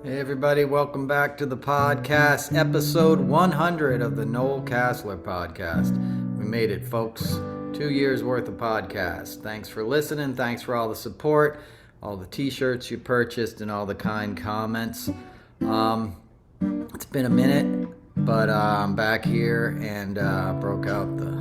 Hey everybody, welcome back to the podcast, episode 100 of the Noel Casler podcast. We made it, folks. 2 years worth of podcasts. Thanks for listening. Thanks for all the support, all the t-shirts you purchased, and all the kind comments. It's been a minute, but I'm back here and broke out the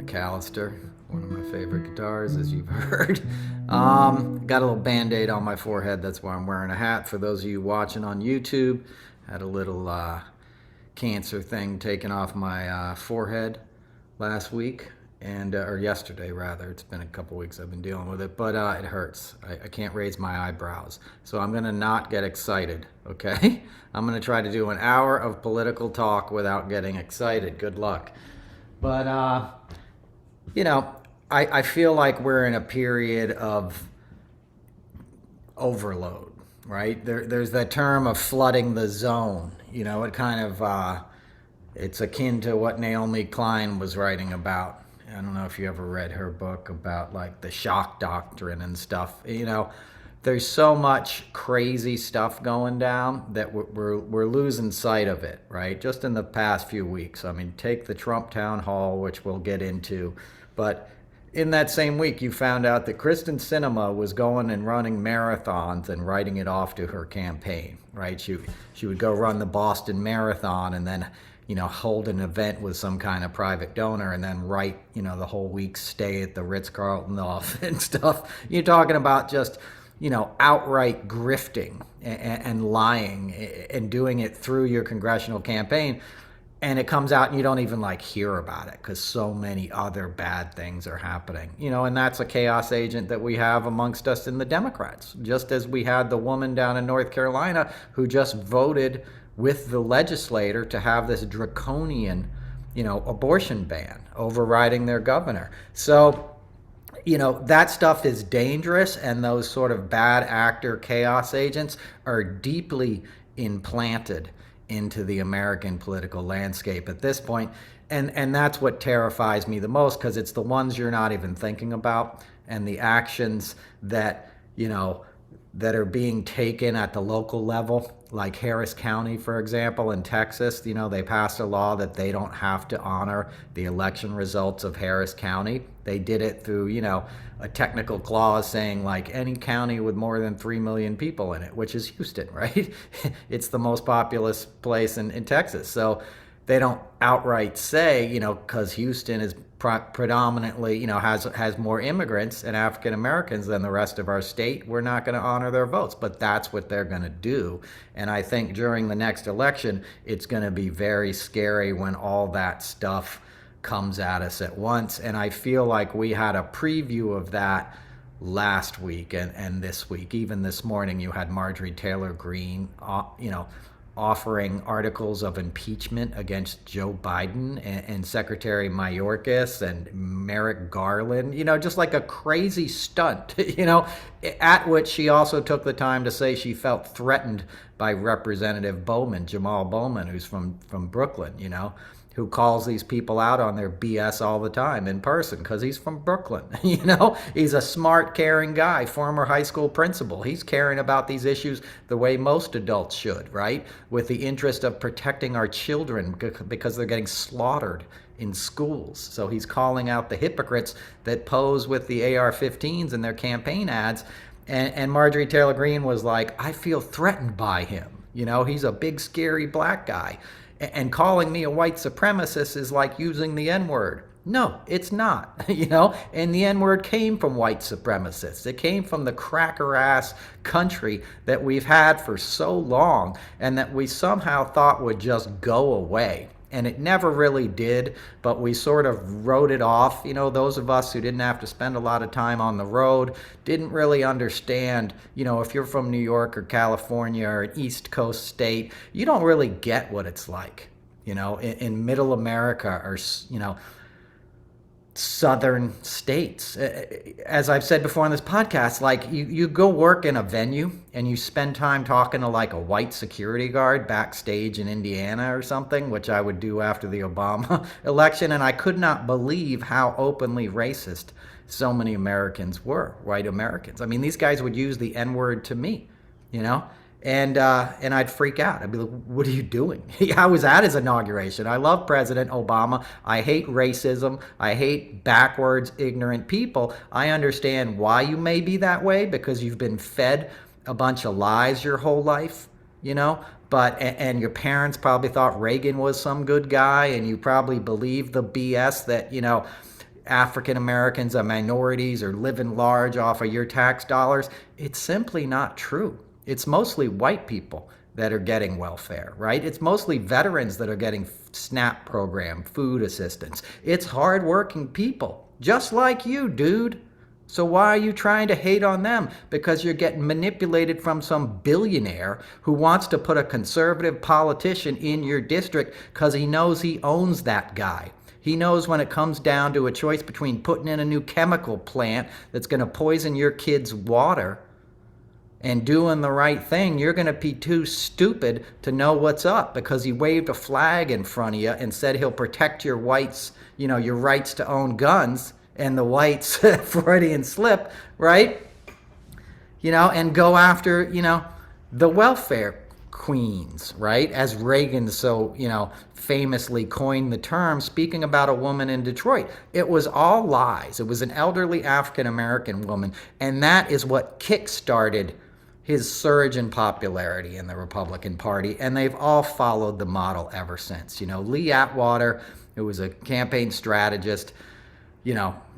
McAllister, one of my favorite guitars, as you've heard. Got a little band-aid on my forehead. That's why I'm wearing a hat. For those of you watching on YouTube, had a little cancer thing taken off my forehead last week, or yesterday rather. It's been a couple weeks I've been dealing with it, but it hurts. I can't raise my eyebrows, so I'm gonna not get excited, okay? I'm gonna try to do an hour of political talk without getting excited. Good luck. But I feel like we're in a period of overload, right? There's that term of flooding the zone. It kind of, it's akin to what Naomi Klein was writing about. I don't know if you ever read her book about like the shock doctrine and stuff. There's so much crazy stuff going down that we're losing sight of it, right? Just in the past few weeks. I mean, take the Trump TownHall, which we'll get into, but in that same week, you found out that Kristen Sinema was going and running marathons and writing it off to her campaign, right? She would go run the Boston Marathon and then, hold an event with some kind of private donor and then write, the whole week's stay at the Ritz-Carlton off and stuff. You're talking about just, outright grifting and lying and doing it through your congressional campaign. And it comes out and you don't even hear about it because so many other bad things are happening. And that's a chaos agent that we have amongst us in the Democrats. Just as we had the woman down in North Carolina who just voted with the legislator to have this draconian, abortion ban overriding their governor. So, that stuff is dangerous, and those sort of bad actor chaos agents are deeply implanted into the American political landscape at this point. And that's what terrifies me the most, because it's the ones you're not even thinking about, and the actions that, that are being taken at the local level, like Harris County, for example, in Texas. They passed a law that they don't have to honor the election results of Harris County. They did it through, a technical clause saying any county with more than 3 million people in it, which is Houston, right? It's the most populous place in Texas. So they don't outright say, because Houston is predominantly, has more immigrants and African Americans than the rest of our state, we're not going to honor their votes. But that's what they're going to do. And I think during the next election, it's going to be very scary when all that stuff comes at us at once. And I feel like we had a preview of that last week and this week. Even this morning, you had Marjorie Taylor Greene, offering articles of impeachment against Joe Biden and Secretary Mayorkas and Merrick Garland, just like a crazy stunt, at which she also took the time to say she felt threatened by Representative Bowman, Jamal Bowman, who's from Brooklyn, who calls these people out on their BS all the time in person because he's from Brooklyn. He's a smart, caring guy, former high school principal. He's caring about these issues the way most adults should, right? With the interest of protecting our children because they're getting slaughtered in schools. So he's calling out the hypocrites that pose with the AR-15s in their campaign ads. And Marjorie Taylor Greene was like, I feel threatened by him. He's a big, scary black guy. And calling me a white supremacist is like using the N-word. No, it's not, and the N-word came from white supremacists. It came from the cracker-ass country that we've had for so long and that we somehow thought would just go away. And it never really did, but we sort of wrote it off. Those of us who didn't have to spend a lot of time on the road didn't really understand. If you're from New York or California or an East Coast state, you don't really get what it's like, in middle America or, southern states. As I've said before on this podcast, like you go work in a venue and you spend time talking to like a white security guard backstage in Indiana or something, which I would do after the Obama election, and I could not believe how openly racist so many Americans were, white Americans. I mean, these guys would use the N-word to me, and I'd freak out. I'd be like, what are you doing? I was at his inauguration. I love President Obama. I hate racism. I hate backwards, ignorant people. I understand why you may be that way, because you've been fed a bunch of lies your whole life, but and your parents probably thought Reagan was some good guy, and you probably believed the BS that, African Americans are minorities or living large off of your tax dollars. It's simply not true. It's mostly white people that are getting welfare, right? It's mostly veterans that are getting SNAP program, food assistance. It's hardworking people, just like you, dude. So why are you trying to hate on them? Because you're getting manipulated from some billionaire who wants to put a conservative politician in your district because he knows he owns that guy. He knows when it comes down to a choice between putting in a new chemical plant that's going to poison your kids' water and doing the right thing, you're going to be too stupid to know what's up, because he waved a flag in front of you and said he'll protect your whites, your rights to own guns, and the whites Freudian slip, right? And go after, the welfare queens, right? As Reagan so, famously coined the term, speaking about a woman in Detroit. It was all lies. It was an elderly African-American woman, and that is what kick-started his surge in popularity in the Republican Party, and they've all followed the model ever since. Lee Atwater, who was a campaign strategist,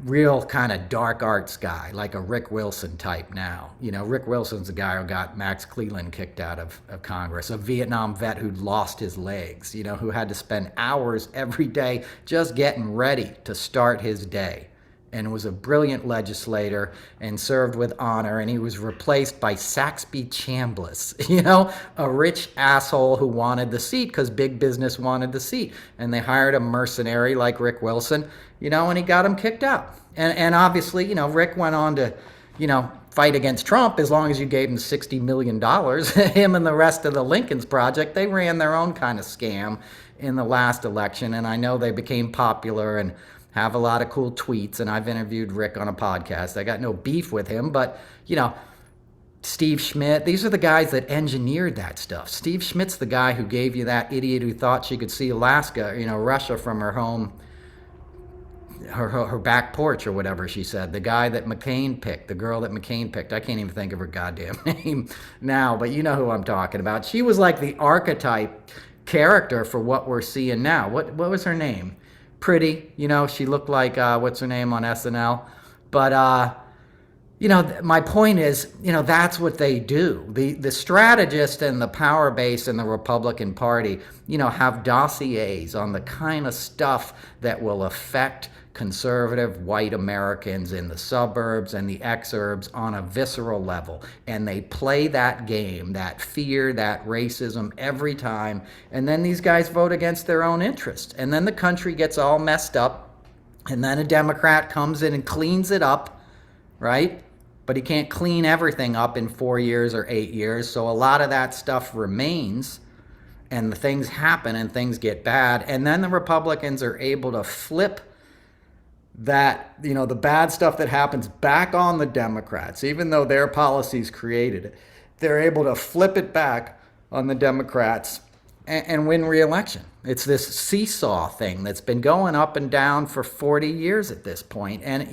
real kind of dark arts guy, like a Rick Wilson type now. Rick Wilson's the guy who got Max Cleland kicked out of Congress, a Vietnam vet who'd lost his legs, who had to spend hours every day just getting ready to start his day, and was a brilliant legislator and served with honor, and he was replaced by Saxby Chambliss, a rich asshole who wanted the seat because big business wanted the seat, and they hired a mercenary like Rick Wilson, and he got him kicked out. And obviously, Rick went on to, fight against Trump as long as you gave him $60 million. Him and the rest of the Lincoln's Project, they ran their own kind of scam in the last election, and I know they became popular and have a lot of cool tweets, and I've interviewed Rick on a podcast. I got no beef with him, but, Steve Schmidt, these are the guys that engineered that stuff. Steve Schmidt's the guy who gave you that idiot who thought she could see Alaska, Russia from her home, her back porch or whatever she said. The guy that McCain picked, the girl that McCain picked. I can't even think of her goddamn name now, but you know who I'm talking about. She was like the archetype character for what we're seeing now. What was her name? Pretty, she looked like, what's her name on SNL? But, my point is, that's what they do. The strategist and the power base in the Republican Party, have dossiers on the kind of stuff that will affect conservative white Americans in the suburbs and the exurbs on a visceral level. And they play that game, that fear, that racism every time. And then these guys vote against their own interests. And then the country gets all messed up. And then a Democrat comes in and cleans it up, right? But he can't clean everything up in 4 years or 8 years. So a lot of that stuff remains. And the things happen and things get bad. And then the Republicans are able to flip that, the bad stuff that happens back on the Democrats, even though their policies created it. They're able to flip it back on the Democrats and win re-election. It's this seesaw thing that's been going up and down for 40 years at this point. And,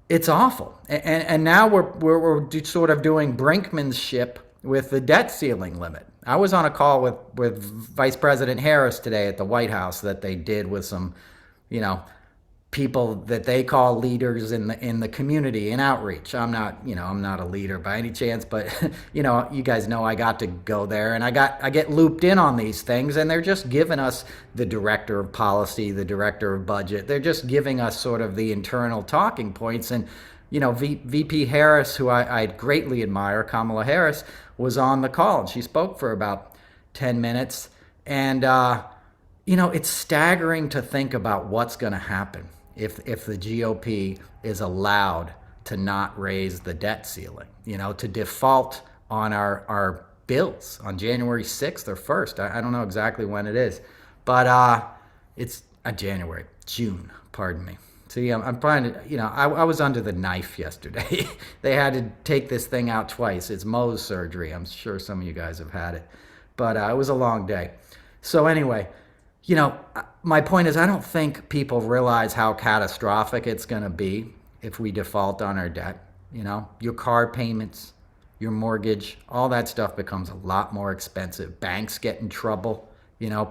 it's awful. And now we're sort of doing brinkmanship with the debt ceiling limit. I was on a call with Vice President Harris today at the White House that they did with some, people that they call leaders in the community and outreach. I'm not, I'm not a leader by any chance, but you guys know I got to go there, and I get looped in on these things, and they're just giving us the director of policy, the director of budget. They're just giving us sort of the internal talking points. And VP Harris, who I greatly admire, Kamala Harris, was on the call, and she spoke for about 10 minutes. And it's staggering to think about what's going to happen if the GOP is allowed to not raise the debt ceiling, to default on our bills on January 6th or 1st. I don't know exactly when it is, but it's June, pardon me. See, I'm trying to, I was under the knife yesterday. They had to take this thing out twice. It's Mohs surgery. I'm sure some of you guys have had it, but it was a long day. So anyway, my point is, I don't think people realize how catastrophic it's going to be if we default on our debt. Your car payments, your mortgage, all that stuff becomes a lot more expensive. Banks get in trouble.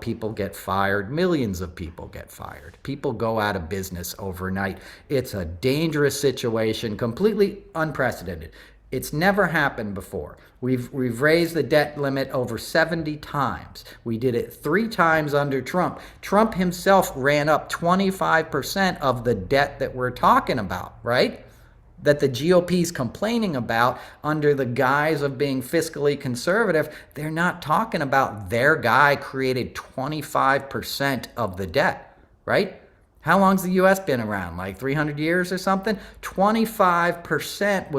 People get fired. Millions of people get fired. People go out of business overnight. It's a dangerous situation, completely unprecedented. It's never happened before. We've raised the debt limit over 70 times. We did it 3 times under Trump. Trump himself ran up 25% of the debt that we're talking about, right? That the GOP's complaining about under the guise of being fiscally conservative. They're not talking about their guy created 25% of the debt, right? How long's the U.S. been around? Like 300 years or something? 25%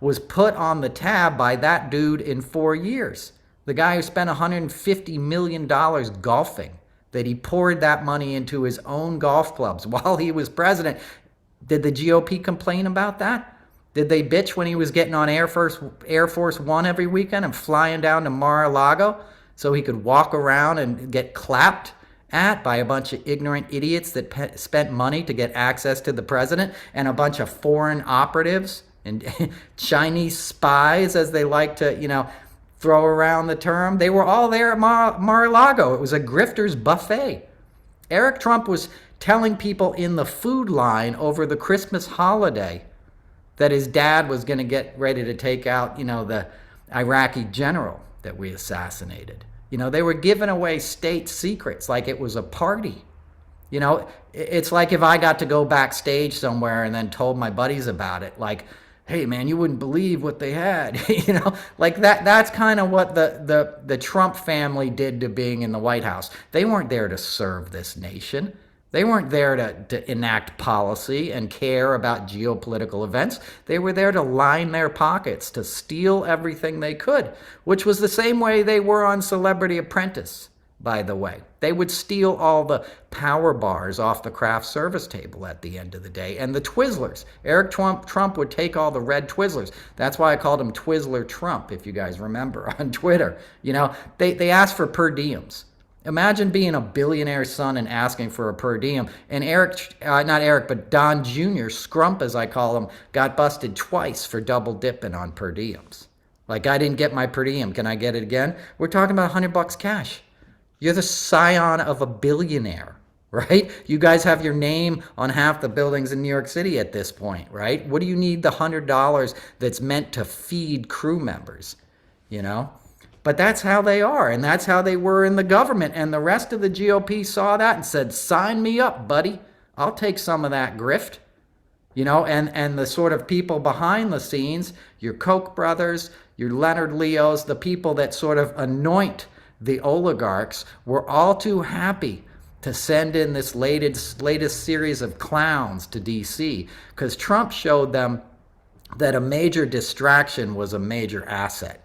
was put on the tab by that dude in 4 years. The guy who spent $150 million golfing, that he poured that money into his own golf clubs while he was president. Did the GOP complain about that? Did they bitch when he was getting on Air Force One every weekend and flying down to Mar-a-Lago so he could walk around and get clapped at by a bunch of ignorant idiots that spent money to get access to the president, and a bunch of foreign operatives and Chinese spies, as they like to, throw around the term? They were all there at Mar-a-Lago. It was a grifter's buffet. Eric Trump was telling people in the food line over the Christmas holiday that his dad was going to get ready to take out, the Iraqi general that we assassinated. They were giving away state secrets like it was a party. It's like if I got to go backstage somewhere and then told my buddies about it, like, hey man, you wouldn't believe what they had. Like that's kind of what the Trump family did to being in the White House. They weren't there to serve this nation. They weren't there to enact policy and care about geopolitical events. They were there to line their pockets, to steal everything they could, which was the same way they were on Celebrity Apprentice, by the way. They would steal all the power bars off the craft service table at the end of the day, and the Twizzlers. Eric Trump would take all the red Twizzlers. That's why I called him Twizzler Trump, if you guys remember, on Twitter. They asked for per diems. Imagine being a billionaire's son and asking for a per diem. And Don Jr., Scrump as I call him, got busted twice for double dipping on per diems. Like, I didn't get my per diem. Can I get it again? We're talking about $100 cash. You're the scion of a billionaire, right? You guys have your name on half the buildings in New York City at this point, right? What do you need the $100 that's meant to feed crew members, But that's how they are, and that's how they were in the government. And the rest of the GOP saw that and said, sign me up, buddy. I'll take some of that grift. And the sort of people behind the scenes, your Koch brothers, your Leonard Leos, the people that sort of anoint the oligarchs, were all too happy to send in this latest series of clowns to D.C. because Trump showed them that a major distraction was a major asset.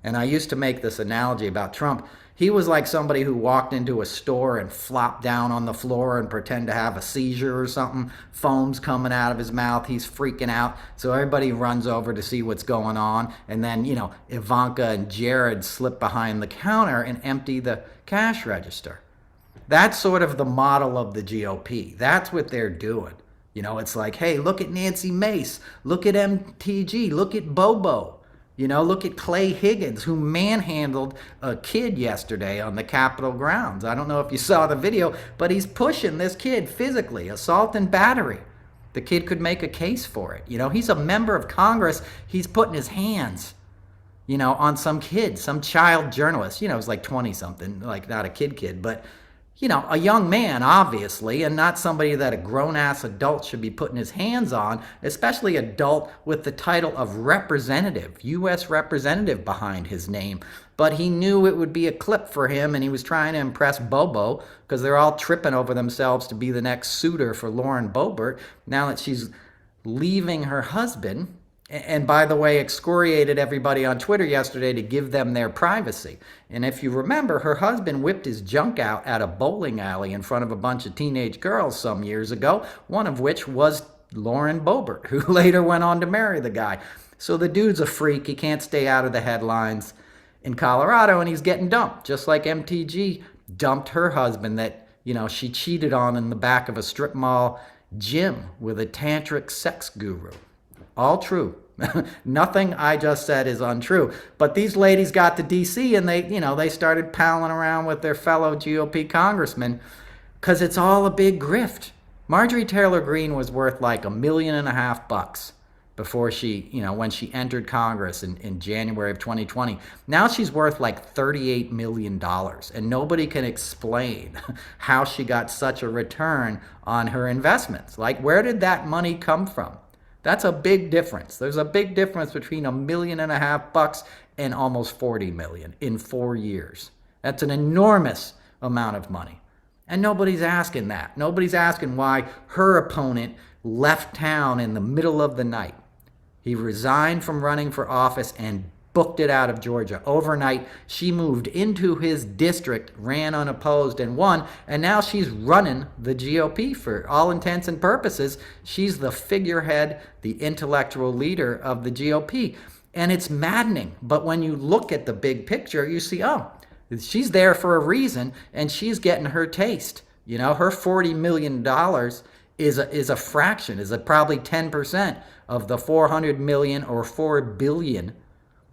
And I used to make this analogy about Trump. He was like somebody who walked into a store and flopped down on the floor and pretend to have a seizure or something. Foam's coming out of his mouth. He's freaking out. So everybody runs over to see what's going on. And then, Ivanka and Jared slip behind the counter and empty the cash register. That's sort of the model of the GOP. That's what they're doing. It's like, hey, look at Nancy Mace. Look at MTG. Look at Bobo. Look at Clay Higgins, who manhandled a kid yesterday on the Capitol grounds. I don't know if you saw the video, but he's pushing this kid physically, assault and battery. The kid could make a case for it. He's a member of Congress. He's putting his hands, on some kid, some child journalist. He's like 20-something, like not a kid, but a young man, obviously, and not somebody that a grown-ass adult should be putting his hands on, especially adult with the title of representative, U.S. representative behind his name. But he knew it would be a clip for him, and he was trying to impress Bobo, because they're all tripping over themselves to be the next suitor for Lauren Boebert, now that she's leaving her husband. And by the way, excoriated everybody on Twitter yesterday to give them their privacy. And if you remember, her husband whipped his junk out at a bowling alley in front of a bunch of teenage girls some years ago, one of which was Lauren Boebert, who later went on to marry the guy. So the dude's a freak. He can't stay out of the headlines in Colorado, and he's getting dumped, just like MTG dumped her husband that, she cheated on in the back of a strip mall gym with a tantric sex guru. All true. Nothing I just said is untrue. But these ladies got to D.C. and they started palling around with their fellow GOP congressmen because it's all a big grift. Marjorie Taylor Greene was worth like $1.5 million before she, when she entered Congress in January of 2020. Now she's worth like $38 million. And nobody can explain how she got such a return on her investments. Like, where did that money come from? That's a big difference. There's a big difference between $1.5 million and almost $40 million in 4 years. That's an enormous amount of money. And nobody's asking that. Nobody's asking why her opponent left town in the middle of the night. He resigned from running for office and booked it out of Georgia. Overnight, she moved into his district, ran unopposed, and won. And now she's running the GOP for all intents and purposes. She's the figurehead, the intellectual leader of the GOP. And it's maddening. But when you look at the big picture, you see, she's there for a reason, and she's getting her taste. Her $40 million is a fraction, is probably 10% of the $400 million or $4 billion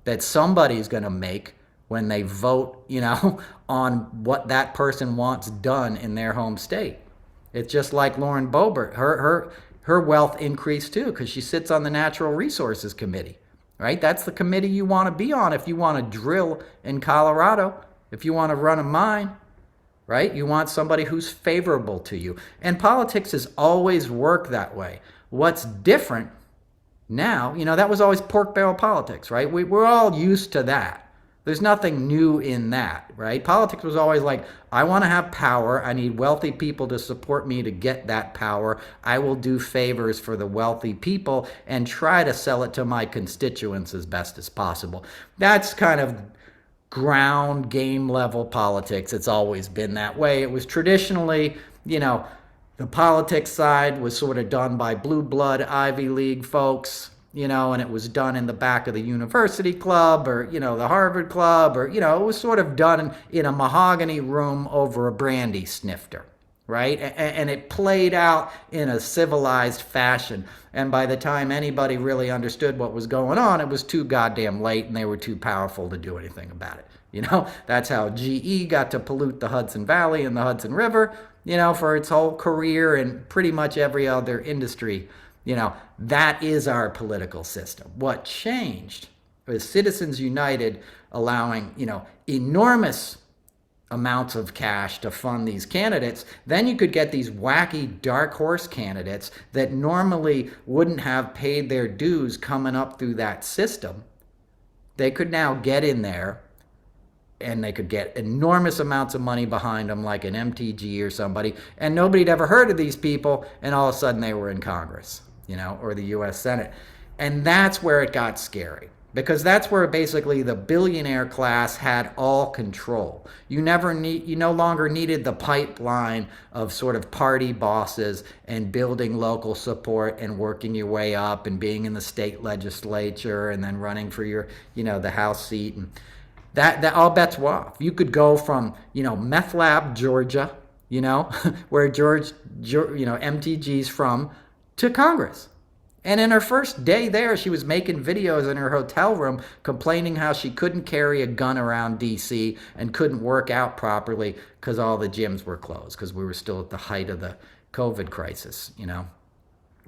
that somebody's going to make when they vote, on what that person wants done in their home state. It's just like Lauren Boebert. Her wealth increased too because she sits on the Natural Resources Committee, right? That's the committee you want to be on if you want to drill in Colorado, if you want to run a mine, right? You want somebody who's favorable to you. And politics has always worked that way. What's different now, that was always pork barrel politics, right? We're all used to that. There's nothing new in that, right? Politics was always like, I want to have power. I need wealthy people to support me to get that power. I will do favors for the wealthy people and try to sell it to my constituents as best as possible. That's kind of ground game level politics. It's always been that way. It was traditionally, the politics side was sort of done by blue blood Ivy League folks, and it was done in the back of the university club or, the Harvard club or, it was sort of done in a mahogany room over a brandy snifter, right? And it played out in a civilized fashion. And by the time anybody really understood what was going on, it was too goddamn late and they were too powerful to do anything about it. That's how GE got to pollute the Hudson Valley and the Hudson River, for its whole career and pretty much every other industry. That is our political system. What changed was Citizens United allowing, enormous amounts of cash to fund these candidates. Then you could get these wacky dark horse candidates that normally wouldn't have paid their dues coming up through that system. They could now get in there and they could get enormous amounts of money behind them, like an MTG or somebody, and nobody'd ever heard of these people, and all of a sudden they were in Congress, or the U.S. Senate. And that's where it got scary, because that's where basically the billionaire class had all control. You no longer needed the pipeline of sort of party bosses and building local support and working your way up and being in the state legislature and then running for your, the House seat. And that all bets were off. You could go from, Meth Lab, Georgia, where MTG's from, to Congress. And in her first day there, she was making videos in her hotel room complaining how she couldn't carry a gun around DC and couldn't work out properly because all the gyms were closed because we were still at the height of the COVID crisis, you know.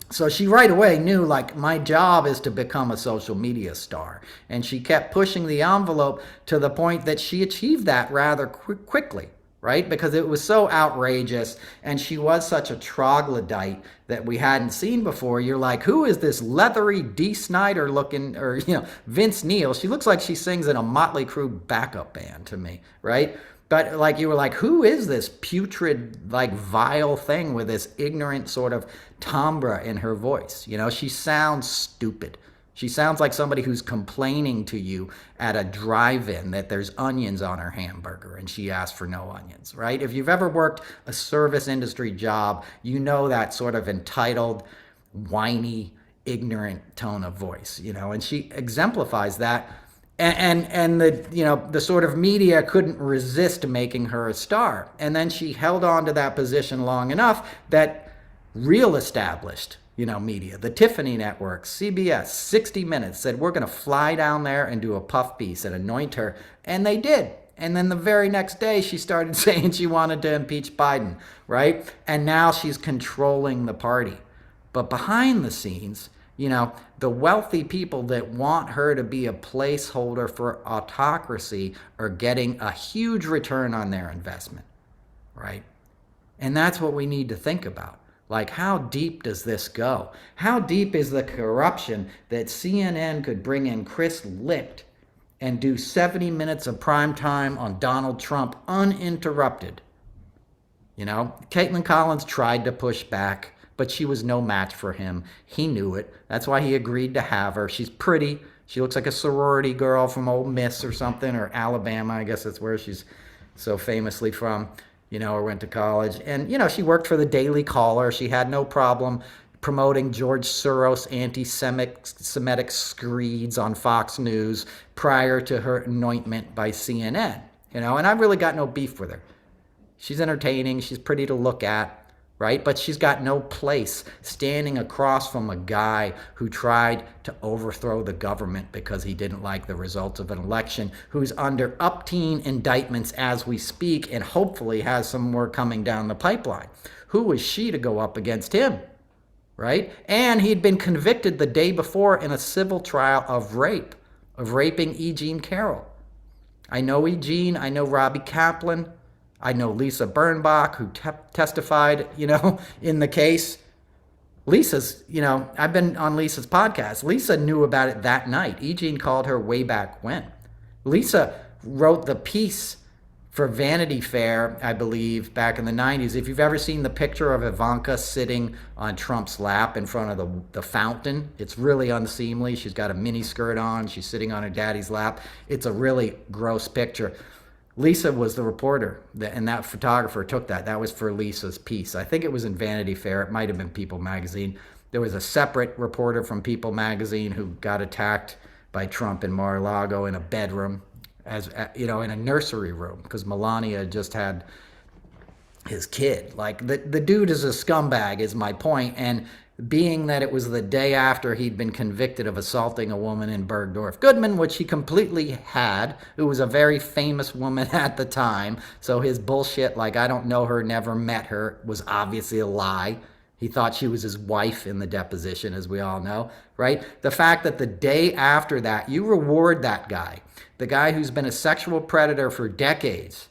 So she right away knew, like, my job is to become a social media star. And she kept pushing the envelope to the point that she achieved that rather quickly, right? Because it was so outrageous and she was such a troglodyte that we hadn't seen before. You're like, who is this leathery D. Snyder looking, or, you know, Vince Neil? She looks like she sings in a Motley Crue backup band to me, right? But like, you were like, who is this putrid, like, vile thing with this ignorant sort of timbre in her voice? You know, she sounds stupid. She sounds like somebody who's complaining to you at a drive-in that there's onions on her hamburger and she asked for no onions, right? If you've ever worked a service industry job, you know that sort of entitled, whiny, ignorant tone of voice, you know, and she exemplifies that. And the, you know, the sort of media couldn't resist making her a star. And then she held on to that position long enough that real established, you know, media, the Tiffany Network, CBS, 60 Minutes, said, we're going to fly down there and do a puff piece and anoint her. And they did. And then the very next day, she started saying she wanted to impeach Biden, right? And now she's controlling the party. But behind the scenes, you know, the wealthy people that want her to be a placeholder for autocracy are getting a huge return on their investment, right? And that's what we need to think about. Like, how deep does this go? How deep is the corruption that CNN could bring in Chris Licht and do 70 minutes of prime time on Donald Trump uninterrupted? You know, Caitlin Collins tried to push back, but she was no match for him. He knew it. That's why he agreed to have her. She's pretty. She looks like a sorority girl from Ole Miss or something, or Alabama. I guess that's where she's so famously from, you know, or went to college. And, you know, she worked for the Daily Caller. She had no problem promoting George Soros anti-Semitic screeds on Fox News prior to her anointment by CNN, you know, and I've really got no beef with her. She's entertaining. She's pretty to look at. Right? But she's got no place standing across from a guy who tried to overthrow the government because he didn't like the results of an election, who's under up-teen indictments as we speak and hopefully has some more coming down the pipeline. Who is she to go up against him? Right? And he'd been convicted the day before in a civil trial of raping E. Jean Carroll. I know E. Jean. I know Robbie Kaplan. I know Lisa Birnbach, who testified, you know, in the case. Lisa's, you know, I've been on Lisa's podcast. Lisa knew about it that night. E. Jean called her way back when. Lisa wrote the piece for Vanity Fair, I believe, back in the 90s. If you've ever seen the picture of Ivanka sitting on Trump's lap in front of the fountain, it's really unseemly. She's got a mini skirt on. She's sitting on her daddy's lap. It's a really gross picture. Lisa was the reporter, and that photographer took that. That was for Lisa's piece. I think it was in Vanity Fair. It might have been People magazine. There was a separate reporter from People magazine who got attacked by Trump in Mar-a-Lago in a bedroom, as you know, in a nursery room, because Melania just had his kid. Like, the dude is a scumbag, is my point. And being that it was the day after he'd been convicted of assaulting a woman in Bergdorf Goodman, which he completely had, who was a very famous woman at the time. So his bullshit, like, I don't know her, never met her, was obviously a lie. He thought she was his wife in the deposition, as we all know, right? The fact that the day after that, you reward that guy, the guy who's been a sexual predator for decades,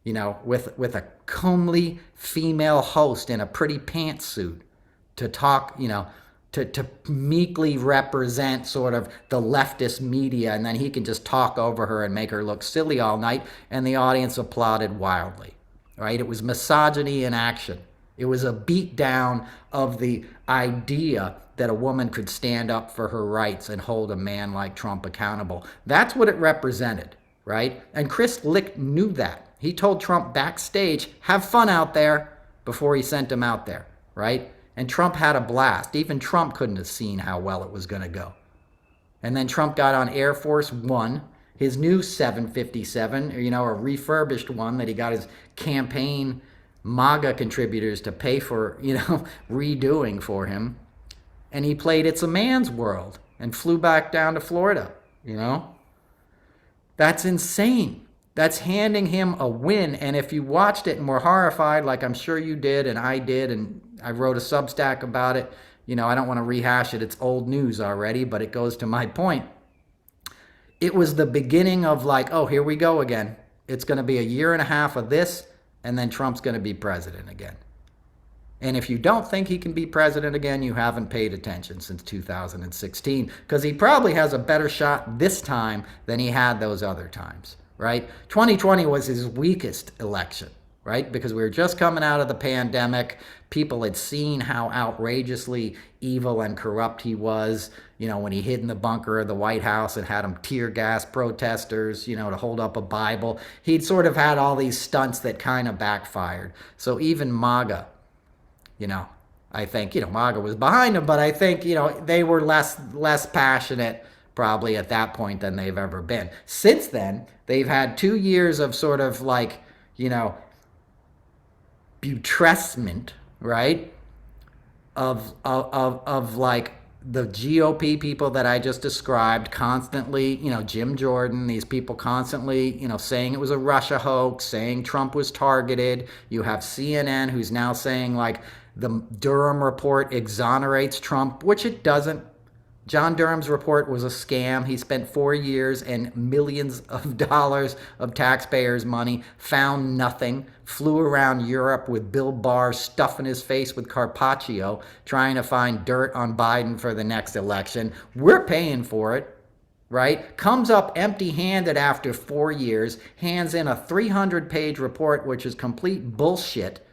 you know, with a comely female host in a pretty pantsuit, to talk, you know, to meekly represent sort of the leftist media, and then he can just talk over her and make her look silly all night, and the audience applauded wildly, right? It was misogyny in action. It was a beatdown of the idea that a woman could stand up for her rights and hold a man like Trump accountable. That's what it represented, right? And Chris Licht knew that. He told Trump backstage, have fun out there, before he sent him out there, right? And Trump had a blast. Even Trump couldn't have seen how well it was going to go. And then Trump got on Air Force One, his new 757, you know, a refurbished one that he got his campaign MAGA contributors to pay for, you know, redoing for him. and he played It's a Man's World and flew back down to Florida, you know? That's insane. That's handing him a win. And if you watched it and were horrified, like I'm sure you did and I did, and I wrote a Substack about it, you know, I don't want to rehash it. It's old news already, but it goes to my point. It was the beginning of like, oh, here we go again. It's going to be a year and a half of this, and then Trump's going to be president again. And if you don't think he can be president again, you haven't paid attention since 2016, because he probably has a better shot this time than he had those other times, right? 2020 was his weakest election, right? Because we were just coming out of the pandemic. People had seen how outrageously evil and corrupt he was, you know, when he hid in the bunker of the White House and had them tear gas protesters, you know, to hold up a Bible. He'd sort of had all these stunts that kind of backfired. So even MAGA, you know, I think, you know, MAGA was behind him, but I think, you know, they were less passionate probably at that point than they've ever been. Since then, they've had 2 years of sort of like, you know, buttressment, right? Of like the GOP people that I just described constantly, you know, Jim Jordan, these people constantly, you know, saying it was a Russia hoax, saying Trump was targeted. You have CNN who's now saying like the Durham report exonerates Trump, which it doesn't. John Durham's report was a scam. He spent 4 years and millions of dollars of taxpayers' money, found nothing, flew around Europe with Bill Barr stuffing his face with Carpaccio, trying to find dirt on Biden for the next election. We're paying for it, right? Comes up empty-handed after 4 years, hands in a 300-page report, which is complete bullshit.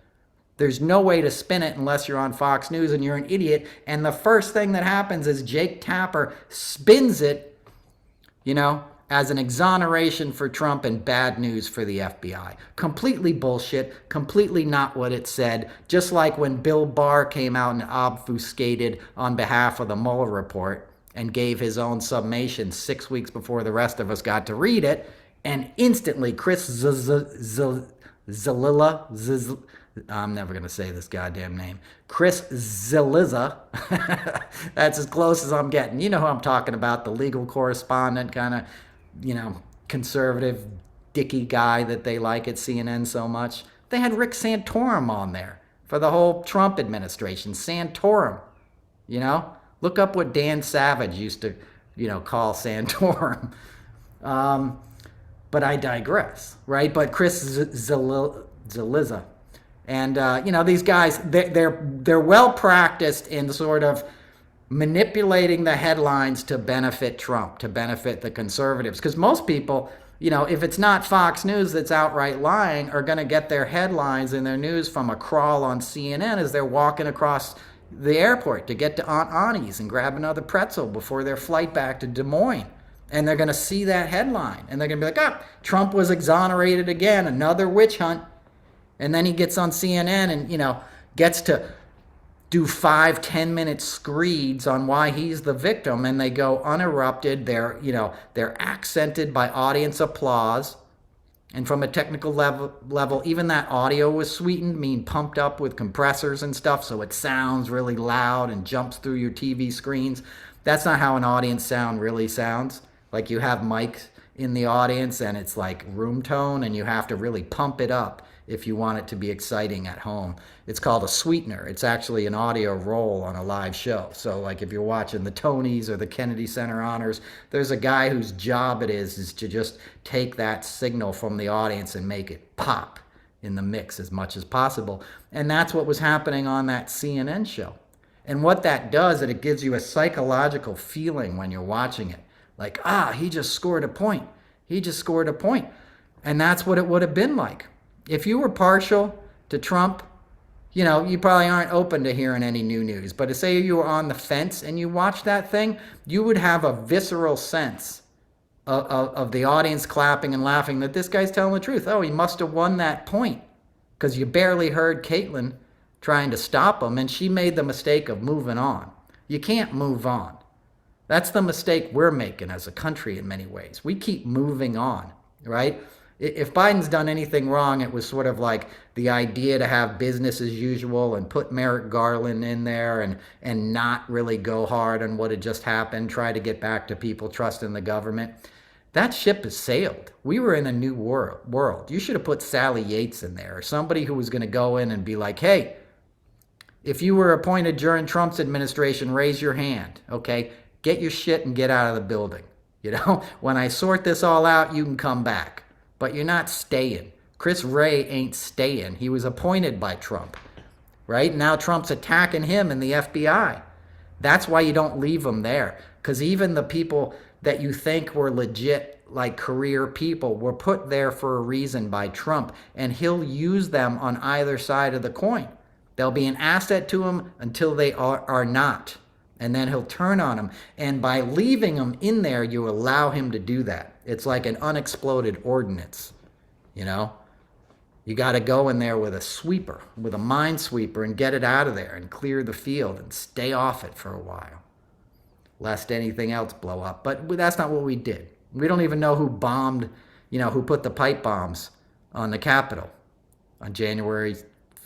There's no way to spin it unless you're on Fox News and you're an idiot. And the first thing that happens is Jake Tapper spins it, you know, as an exoneration for Trump and bad news for the FBI. Completely bullshit, completely not what it said. Just like when Bill Barr came out and obfuscated on behalf of the Mueller report and gave his own summation 6 weeks before the rest of us got to read it. And instantly Chris Zalila, I'm never going to say this goddamn name. Chris Zeliza. That's as close as I'm getting. You know who I'm talking about, the legal correspondent, kind of, you know, conservative, dicky guy that they like at CNN so much. They had Rick Santorum on there for the whole Trump administration. Santorum, you know? Look up what Dan Savage used to, you know, call Santorum. But I digress, right? But Chris Zeliza. And, you know, these guys, they're well practiced in sort of manipulating the headlines to benefit Trump, to benefit the conservatives. Because most people, you know, if it's not Fox News that's outright lying, are going to get their headlines and their news from a crawl on CNN as they're walking across the airport to get to Aunt Annie's and grab another pretzel before their flight back to Des Moines. And they're going to see that headline. And they're going to be like, ah, Trump was exonerated again, another witch hunt. And then he gets on CNN and, you know, gets to do 5-10 minute screeds on why he's the victim, and they go uninterrupted. They're, you know, they're accented by audience applause. And from a technical level, even that audio was sweetened, mean pumped up with compressors and stuff, so it sounds really loud and jumps through your TV screens. That's not how an audience sound really sounds. Like you have mics in the audience and it's like room tone, and you have to really pump it up if you want it to be exciting at home. It's called a sweetener. It's actually an audio roll on a live show. So like if you're watching the Tonys or the Kennedy Center Honors, there's a guy whose job it is to just take that signal from the audience and make it pop in the mix as much as possible. And that's what was happening on that CNN show. And what that does is it gives you a psychological feeling when you're watching it. Like, he just scored a point. He just scored a point. And that's what it would have been like. If you were partial to Trump, you know, you probably aren't open to hearing any new news. But to say you were on the fence and you watched that thing, you would have a visceral sense of the audience clapping and laughing that this guy's telling the truth. Oh, he must have won that point, because you barely heard Caitlyn trying to stop him, and she made the mistake of moving on. You can't move on. That's the mistake we're making as a country in many ways. We keep moving on, right? If Biden's done anything wrong, it was sort of like the idea to have business as usual and put Merrick Garland in there and not really go hard on what had just happened, try to get back to people trusting the government. That ship has sailed. We were in a new world. You should have put Sally Yates in there, or somebody who was going to go in and be like, hey, if you were appointed during Trump's administration, raise your hand, okay? Get your shit and get out of the building. When I sort this all out, you can come back. But you're not staying. Chris Wray ain't staying. He was appointed by Trump, right? Now Trump's attacking him and the FBI. That's why you don't leave him there. Because even the people that you think were legit, like career people, were put there for a reason by Trump. And he'll use them on either side of the coin. They'll be an asset to him until they are not. And then he'll turn on them. And by leaving them in there, you allow him to do that. It's like an unexploded ordnance, You got to go in there with a sweeper, with a minesweeper, and get it out of there and clear the field and stay off it for a while, lest anything else blow up. But that's not what we did. We don't even know who bombed, who put the pipe bombs on the Capitol on January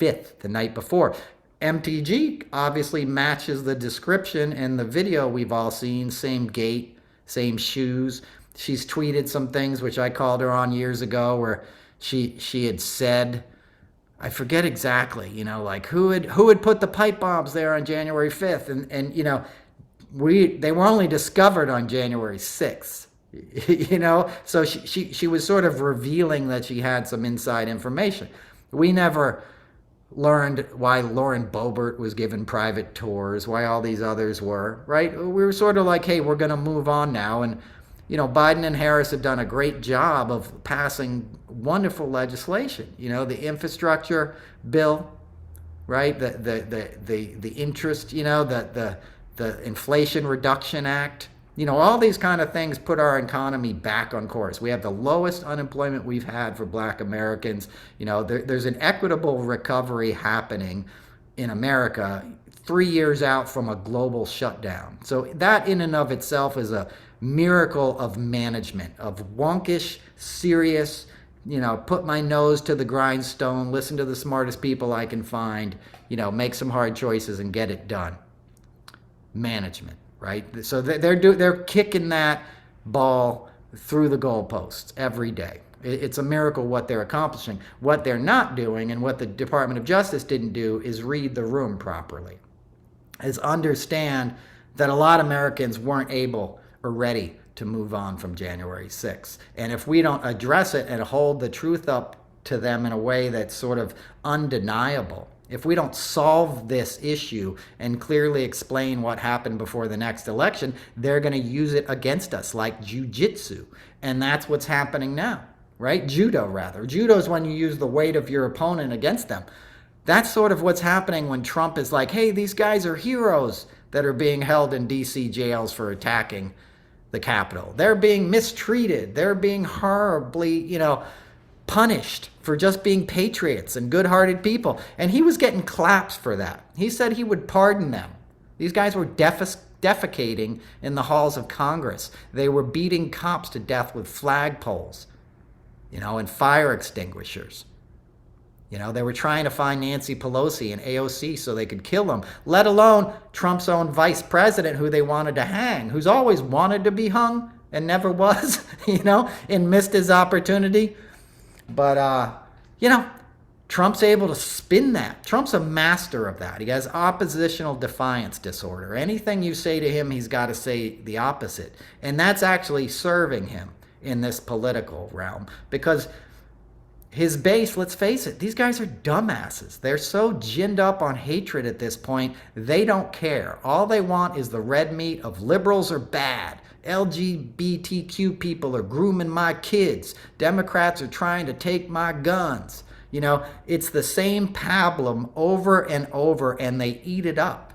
5th, the night before. MTG obviously matches the description in the video we've all seen. Same gait, same shoes. She's tweeted some things which I called her on years ago, where she had said, I forget exactly, like who had put the pipe bombs there on January 5th, and they were only discovered on January 6th. So she was sort of revealing that she had some inside information. We never learned why Lauren Boebert was given private tours, why all these others were, right? We were sort of like, hey, we're going to move on now. And, Biden and Harris have done a great job of passing wonderful legislation. The infrastructure bill, right? The interest, the Inflation Reduction Act. All these kind of things put our economy back on course. We have the lowest unemployment we've had for Black Americans. There's an equitable recovery happening in America 3 years out from a global shutdown. So that in and of itself is a miracle of management, of wonkish, serious, put my nose to the grindstone, listen to the smartest people I can find, make some hard choices and get it done. Management. Right? So they're kicking that ball through the goalposts every day. It's a miracle what they're accomplishing. What they're not doing, and what the Department of Justice didn't do, is read the room properly. Is understand that a lot of Americans weren't able or ready to move on from January 6th. And if we don't address it and hold the truth up to them in a way that's sort of undeniable, if we don't solve this issue and clearly explain what happened before the next election, they're going to use it against us like jujitsu. And that's what's happening now, right? Judo, rather. Judo is when you use the weight of your opponent against them. That's sort of what's happening when Trump is like, hey, these guys are heroes that are being held in D.C. jails for attacking the Capitol. They're being mistreated. They're being horribly, punished for just being patriots and good-hearted people. And he was getting claps for that. He said he would pardon them. These guys were defecating in the halls of Congress. They were beating cops to death with flagpoles, and fire extinguishers. They were trying to find Nancy Pelosi and AOC so they could kill them, let alone Trump's own vice president, who they wanted to hang, who's always wanted to be hung and never was, and missed his opportunity. But, Trump's able to spin that. Trump's a master of that. He has oppositional defiance disorder. Anything you say to him, he's got to say the opposite. And that's actually serving him in this political realm, because his base, let's face it, these guys are dumbasses. They're so ginned up on hatred at this point, they don't care. All they want is the red meat of liberals are bad. LGBTQ people are grooming my kids. Democrats are trying to take my guns. It's the same pablum over and over, and they eat it up,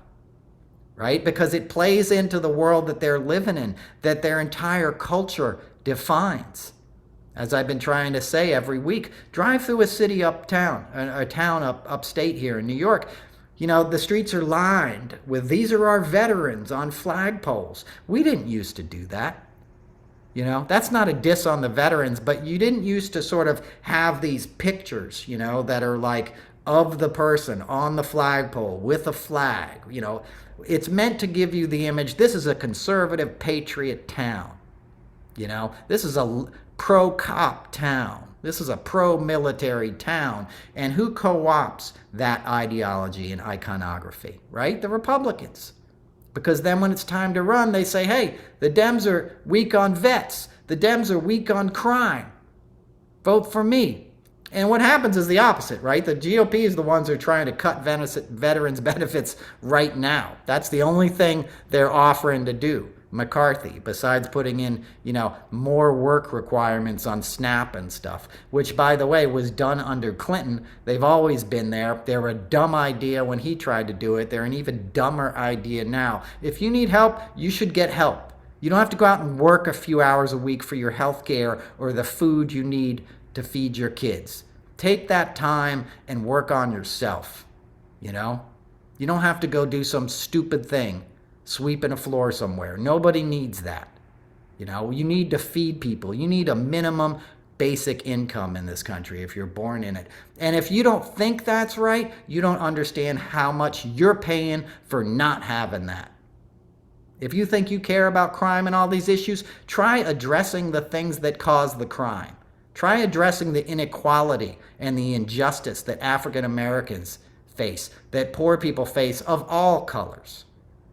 right? Because it plays into the world that they're living in, that their entire culture defines. As I've been trying to say every week, drive through a city uptown, a town upstate here in New York. The streets are lined with, these are our veterans on flagpoles. We didn't used to do that. You know, that's not a diss on the veterans, but you didn't used to sort of have these pictures, you know, that are like of the person on the flagpole with a flag. You know, it's meant to give you the image, this is a conservative patriot town. You know, this is a pro-cop town. This is a pro-military town. And who co-opts that ideology and iconography, right? The Republicans. Because then when it's time to run, they say, hey, the Dems are weak on vets. The Dems are weak on crime. Vote for me. And what happens is the opposite, right? The GOP is the ones who are trying to cut veterans' benefits right now. That's the only thing they're offering to do. McCarthy, besides putting in, you know, more work requirements on SNAP and stuff, which, by the way, was done under Clinton. They've always been there. They were a dumb idea when he tried to do it. They're an even dumber idea now. If you need help, you should get help. You don't have to go out and work a few hours a week for your health care or the food you need to feed your kids. Take that time and work on yourself, you know? You don't have to go do some stupid thing, sweeping a floor somewhere. Nobody needs that. You know, you need to feed people. You need a minimum basic income in this country if you're born in it. And if you don't think that's right, you don't understand how much you're paying for not having that. If you think you care about crime and all these issues, try addressing the things that cause the crime. Try addressing the inequality and the injustice that African Americans face, that poor people face of all colors.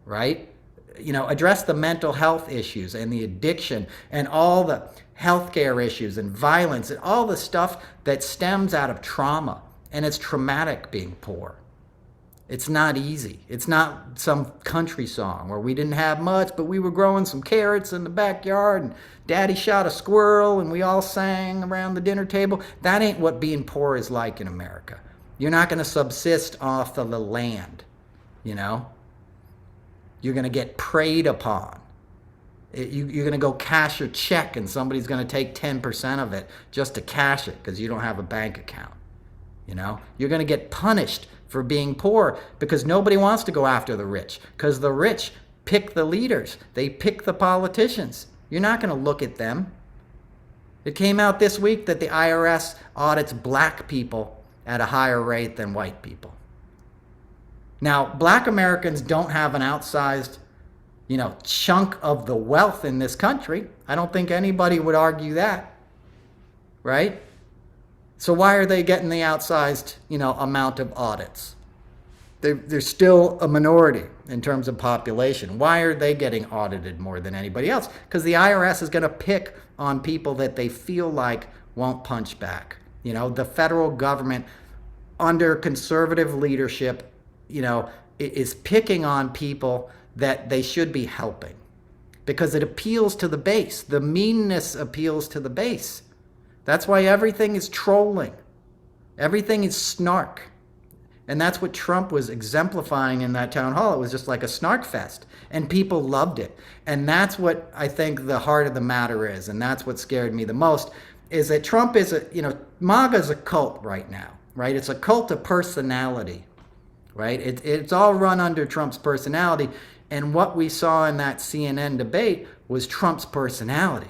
Right? You know, address the mental health issues and the addiction and all the healthcare issues and violence and all the stuff that stems out of trauma. And it's traumatic being poor. It's not easy. It's not some country song where we didn't have much, but we were growing some carrots in the backyard and daddy shot a squirrel and we all sang around the dinner table. That ain't what being poor is like in America. You're not going to subsist off of the land, you know? You're going to get preyed upon. You're going to go cash your check and somebody's going to take 10% of it just to cash it because you don't have a bank account. You know, you're going to get punished for being poor because nobody wants to go after the rich because the rich pick the leaders. They pick the politicians. You're not going to look at them. It came out this week that the IRS audits black people at a higher rate than white people. Now, black Americans don't have an outsized, you know, chunk of the wealth in this country. I don't think anybody would argue that, right? So why are they getting the outsized, you know, amount of audits? They're still a minority in terms of population. Why are they getting audited more than anybody else? Because the IRS is going to pick on people that they feel like won't punch back. You know, the federal government under conservative leadership, you know, is picking on people that they should be helping because it appeals to the base. The meanness appeals to the base. That's why everything is trolling. Everything is snark. And that's what Trump was exemplifying in that town hall. It was just like a snark fest. And people loved it. And that's what I think the heart of the matter is. And that's what scared me the most, is that Trump is a, you know, MAGA is a cult right now, right? It's a cult of personality. Right? It's all run under Trump's personality. And what we saw in that CNN debate was Trump's personality.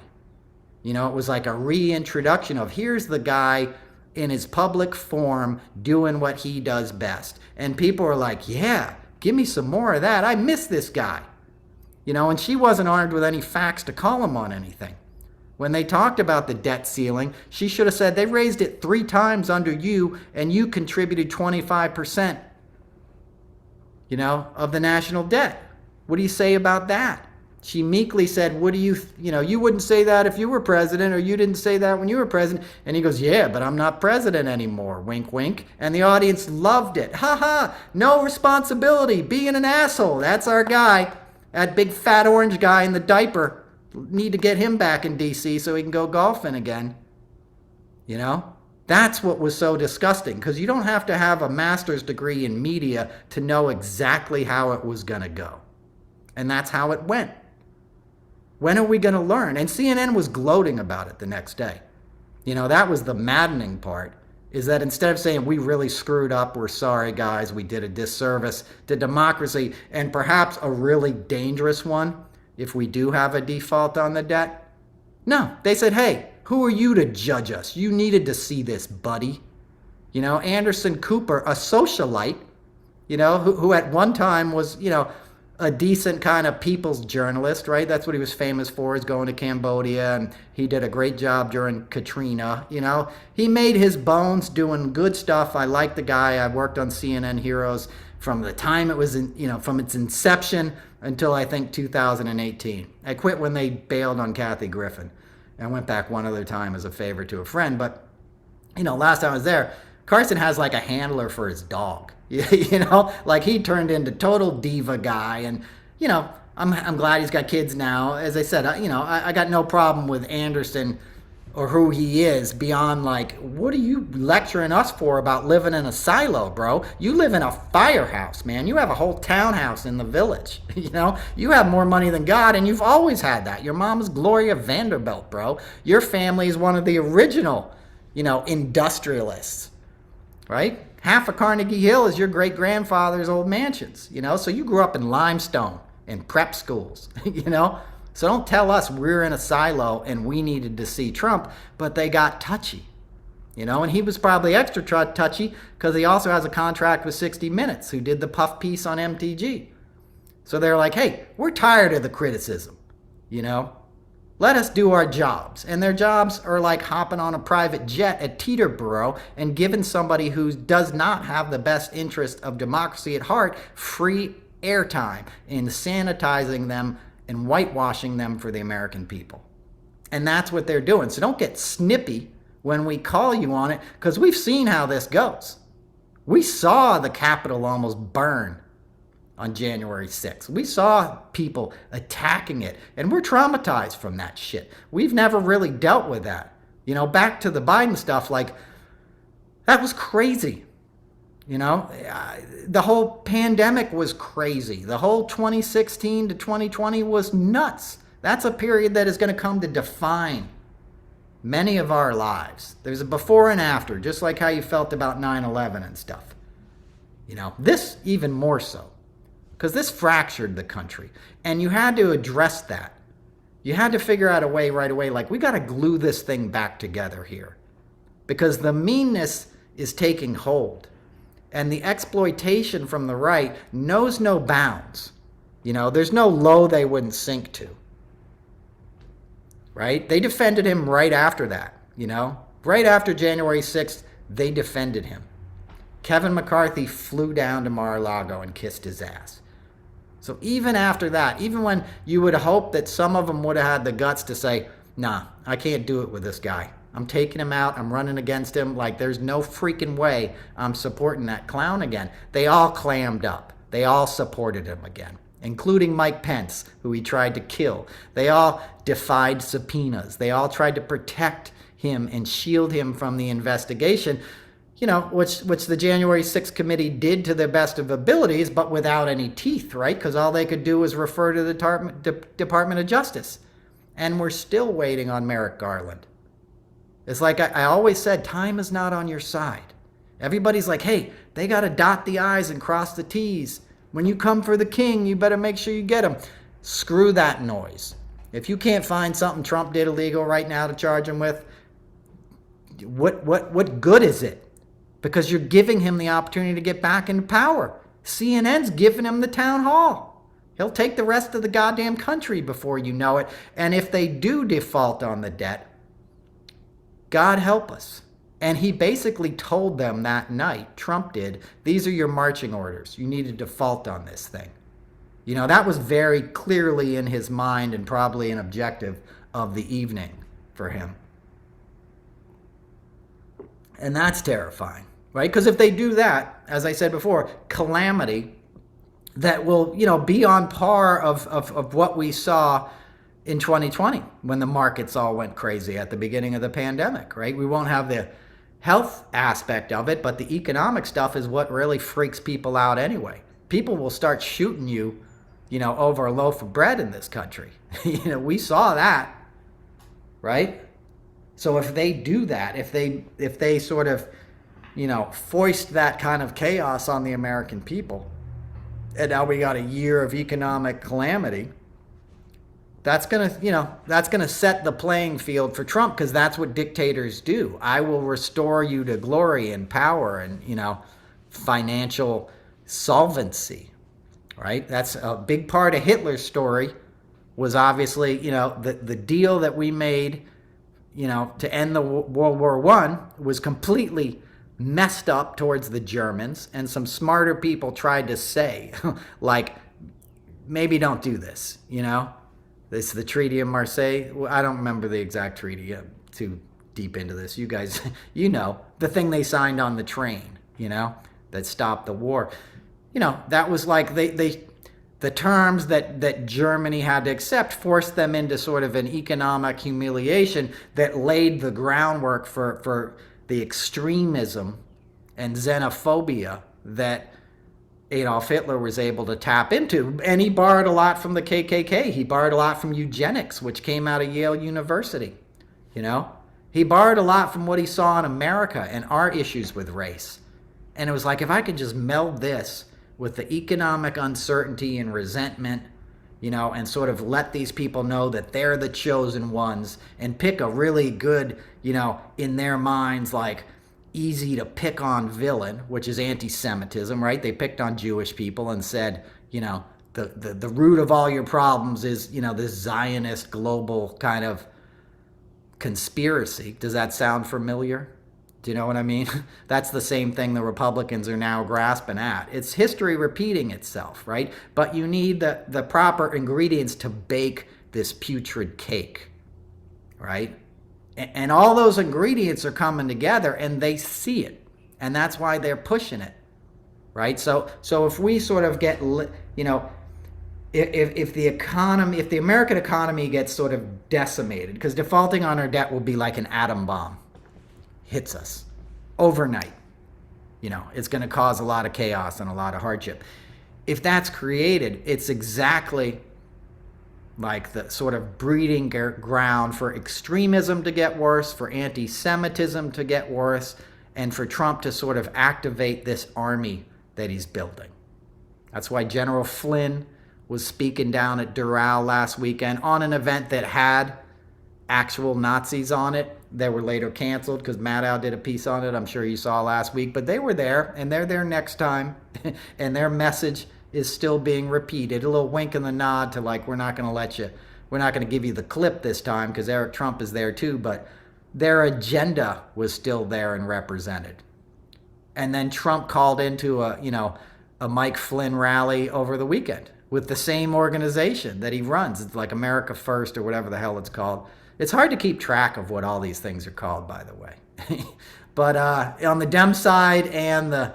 You know, it was like a reintroduction of here's the guy in his public form doing what he does best. And people are like, yeah, give me some more of that. I miss this guy. You know, and she wasn't armed with any facts to call him on anything. When they talked about the debt ceiling, she should have said they raised it 3 times under you and you contributed 25%. You know, of the national debt. What do you say about that? She meekly said, what do you know, you wouldn't say that if you were president, or you didn't say that when you were president. And he goes, yeah, but I'm not president anymore. Wink, wink. And the audience loved it. Ha ha, no responsibility, being an asshole. That's our guy. That big fat orange guy in the diaper. Need to get him back in D.C. so he can go golfing again. You know? That's what was so disgusting, because you don't have to have a master's degree in media to know exactly how it was going to go. And that's how it went. When are we going to learn? And CNN was gloating about it the next day. You know, that was the maddening part, is that instead of saying, we really screwed up, we're sorry, guys, we did a disservice to democracy, and perhaps a really dangerous one if we do have a default on the debt, No, they said, hey, who are you to judge us? You needed to see this, buddy. You know, Anderson Cooper, a socialite, you know, who at one time was, you know, a decent kind of people's journalist, right? That's what he was famous for, is going to Cambodia, and he did a great job during Katrina, you know. He made his bones doing good stuff. I like the guy. I worked on CNN Heroes from the time it was, you know, from its inception until I think 2018. I quit when they bailed on Kathy Griffin. I went back one other time as a favor to a friend, but, you know, last time I was there, Carson has like a handler for his dog. You know, like he turned into total diva guy. And, you know, I'm glad he's got kids now. As I said, you know, I got no problem with Anderson or who he is beyond like, what are you lecturing us for about living in a silo, bro? You live in a firehouse, man. You have a whole townhouse in the village. You know, you have more money than God, and you've always had that. Your mom is Gloria Vanderbilt, bro. Your family is one of the original, you know, industrialists, right? Half of Carnegie Hill is your great-grandfather's old mansions, you know? So you grew up in limestone and prep schools, you know? So don't tell us we're in a silo and we needed to see Trump, but they got touchy, you know? And he was probably extra touchy because he also has a contract with 60 Minutes, who did the puff piece on MTG. So they're like, hey, we're tired of the criticism, you know? Let us do our jobs. And their jobs are like hopping on a private jet at Teterboro and giving somebody who does not have the best interest of democracy at heart free airtime in sanitizing them and whitewashing them for the American people. And that's what they're doing. So don't get snippy when we call you on it, because we've seen how this goes. We saw the Capitol almost burn on January 6th. We saw people attacking it, and we're traumatized from that shit. We've never really dealt with that. You know, back to the Biden stuff, like, that was crazy. You know, the whole pandemic was crazy. The whole 2016 to 2020 was nuts. That's a period that is going to come to define many of our lives. There's a before and after, just like how you felt about 9/11 and stuff. You know, this even more so, because this fractured the country, and you had to address that. You had to figure out a way right away, like, we got to glue this thing back together here, because the meanness is taking hold, and the exploitation from the right knows no bounds. You know, there's no low they wouldn't sink to, right? They defended him right after that, you know? Right after January 6th, they defended him. Kevin McCarthy flew down to Mar-a-Lago and kissed his ass. So even after that, even when you would hope that some of them would have had the guts to say, nah, I can't do it with this guy. I'm taking him out. I'm running against him. Like, there's no freaking way I'm supporting that clown again. They all clammed up. They all supported him again, including Mike Pence, who he tried to kill. They all defied subpoenas. They all tried to protect him and shield him from the investigation, you know, which the January 6th committee did to their best of abilities, but without any teeth, right? Because all they could do was refer to the Department of Justice. And we're still waiting on Merrick Garland. It's like I always said, time is not on your side. Everybody's like, hey, they got to dot the I's and cross the T's. When you come for the king, you better make sure you get him. Screw that noise. If you can't find something Trump did illegal right now to charge him with, what good is it? Because you're giving him the opportunity to get back into power. CNN's giving him the town hall. He'll take the rest of the goddamn country before you know it. And if they do default on the debt, God help us. And he basically told them that night, Trump did, these are your marching orders. You need to default on this thing. You know, that was very clearly in his mind and probably an objective of the evening for him. And that's terrifying, right? Because if they do that, as I said before, calamity that will, you know, be on par of what we saw in 2020 when the markets all went crazy at the beginning of the pandemic, right? We won't have the health aspect of it, but the economic stuff is what really freaks people out anyway. People will start shooting you, you know, over a loaf of bread in this country. You know, we saw that, right? So if they do that, if they sort of, you know, foist that kind of chaos on the American people, and now we got a year of economic calamity, that's gonna set the playing field for Trump, because that's what dictators do. I will restore you to glory and power and, financial solvency, right? That's a big part of Hitler's story, was obviously, the deal that we made, to end the World War I was completely messed up towards the Germans, and some smarter people tried to say, like, maybe don't do this, This is the Treaty of Marseille. I don't remember the exact treaty. I'm too deep into this. You guys, the thing they signed on the train, that stopped the war. That was like the terms that Germany had to accept forced them into sort of an economic humiliation that laid the groundwork for the extremism and xenophobia that Adolf Hitler was able to tap into. And he borrowed a lot from the KKK. He borrowed a lot from eugenics, which came out of Yale University. He borrowed a lot from what he saw in America and our issues with race. And it was like, if I could just meld this with the economic uncertainty and resentment, and sort of let these people know that they're the chosen ones, and pick a really good, in their minds, like, easy to pick on villain, which is anti-Semitism, right? They picked on Jewish people and said, the root of all your problems is, this Zionist global kind of conspiracy. Does that sound familiar? Do you know what I mean? That's the same thing the Republicans are now grasping at. It's history repeating itself, right? But you need the proper ingredients to bake this putrid cake, right? And all those ingredients are coming together, and they see it. And that's why they're pushing it, right? So if we sort of get, if the American economy gets sort of decimated, because defaulting on our debt will be like an atom bomb, hits us overnight. It's going to cause a lot of chaos and a lot of hardship. If that's created, it's exactly like the sort of breeding ground for extremism to get worse, for anti-Semitism to get worse, and for Trump to sort of activate this army that he's building. That's why General Flynn was speaking down at Doral last weekend on an event that had actual Nazis on it. They were later canceled because Maddow did a piece on it, I'm sure you saw last week. But they were there, and they're there next time, and their message is still being repeated. A little wink and the nod to, like, we're not going to give you the clip this time because Eric Trump is there too, but their agenda was still there and represented. And then Trump called into a Mike Flynn rally over the weekend with the same organization that he runs. It's like America First or whatever the hell it's called. It's hard to keep track of what all these things are called, by the way. But on the Dem side and the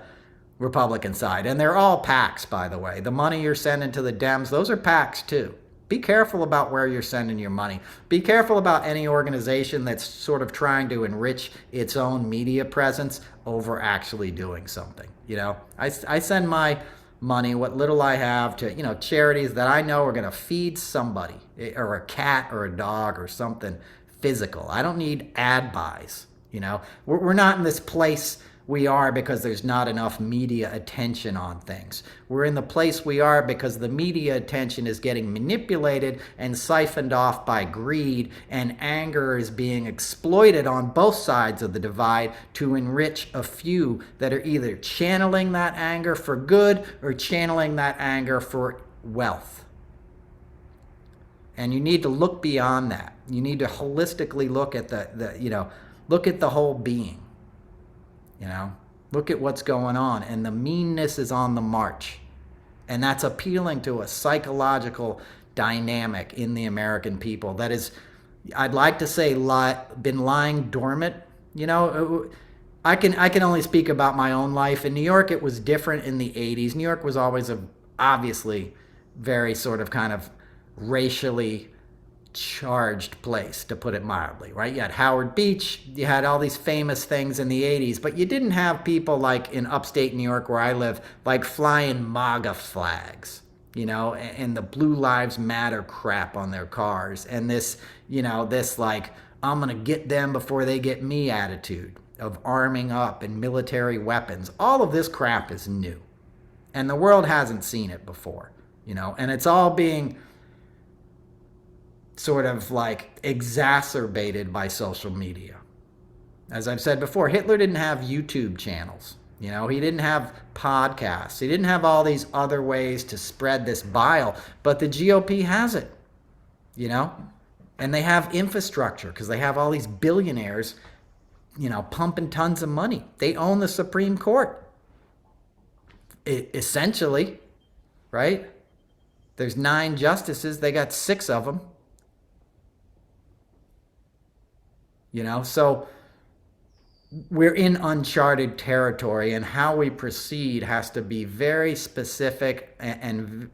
Republican side, and they're all PACs, by the way. The money you're sending to the Dems, those are PACs too. Be careful about where you're sending your money. Be careful about any organization that's sort of trying to enrich its own media presence over actually doing something. I send my money, what little I have, to charities that I know are going to feed somebody, or a cat or a dog or something physical. I don't need ad buys. We're not in this place we are because there's not enough media attention on things. We're in the place we are because the media attention is getting manipulated and siphoned off by greed, and anger is being exploited on both sides of the divide to enrich a few that are either channeling that anger for good or channeling that anger for wealth. And you need to look beyond that. You need to holistically look at look at the whole being. Look at what's going on, and the meanness is on the march, and that's appealing to a psychological dynamic in the American people that is, I'd like to say, been lying dormant. I can only speak about my own life. In New York, it was different in the 80s. New York was always obviously very sort of kind of racially charged place, to put it mildly, right? You had Howard Beach, you had all these famous things in the 80s, but you didn't have people like in upstate New York where I live, like flying MAGA flags, and the Blue Lives Matter crap on their cars, and this like, I'm gonna get them before they get me attitude of arming up and military weapons. All of this crap is new, and the world hasn't seen it before, and it's all being sort of like exacerbated by social media. As I've said before, Hitler didn't have YouTube channels. You know, he didn't have podcasts. He didn't have all these other ways to spread this bile, but the GOP has it, you know? And they have infrastructure because they have all these billionaires, you know, pumping tons of money. They own the Supreme Court, essentially, right? There's 9 justices. They got 6 of them. You know, so we're in uncharted territory, and how we proceed has to be very specific and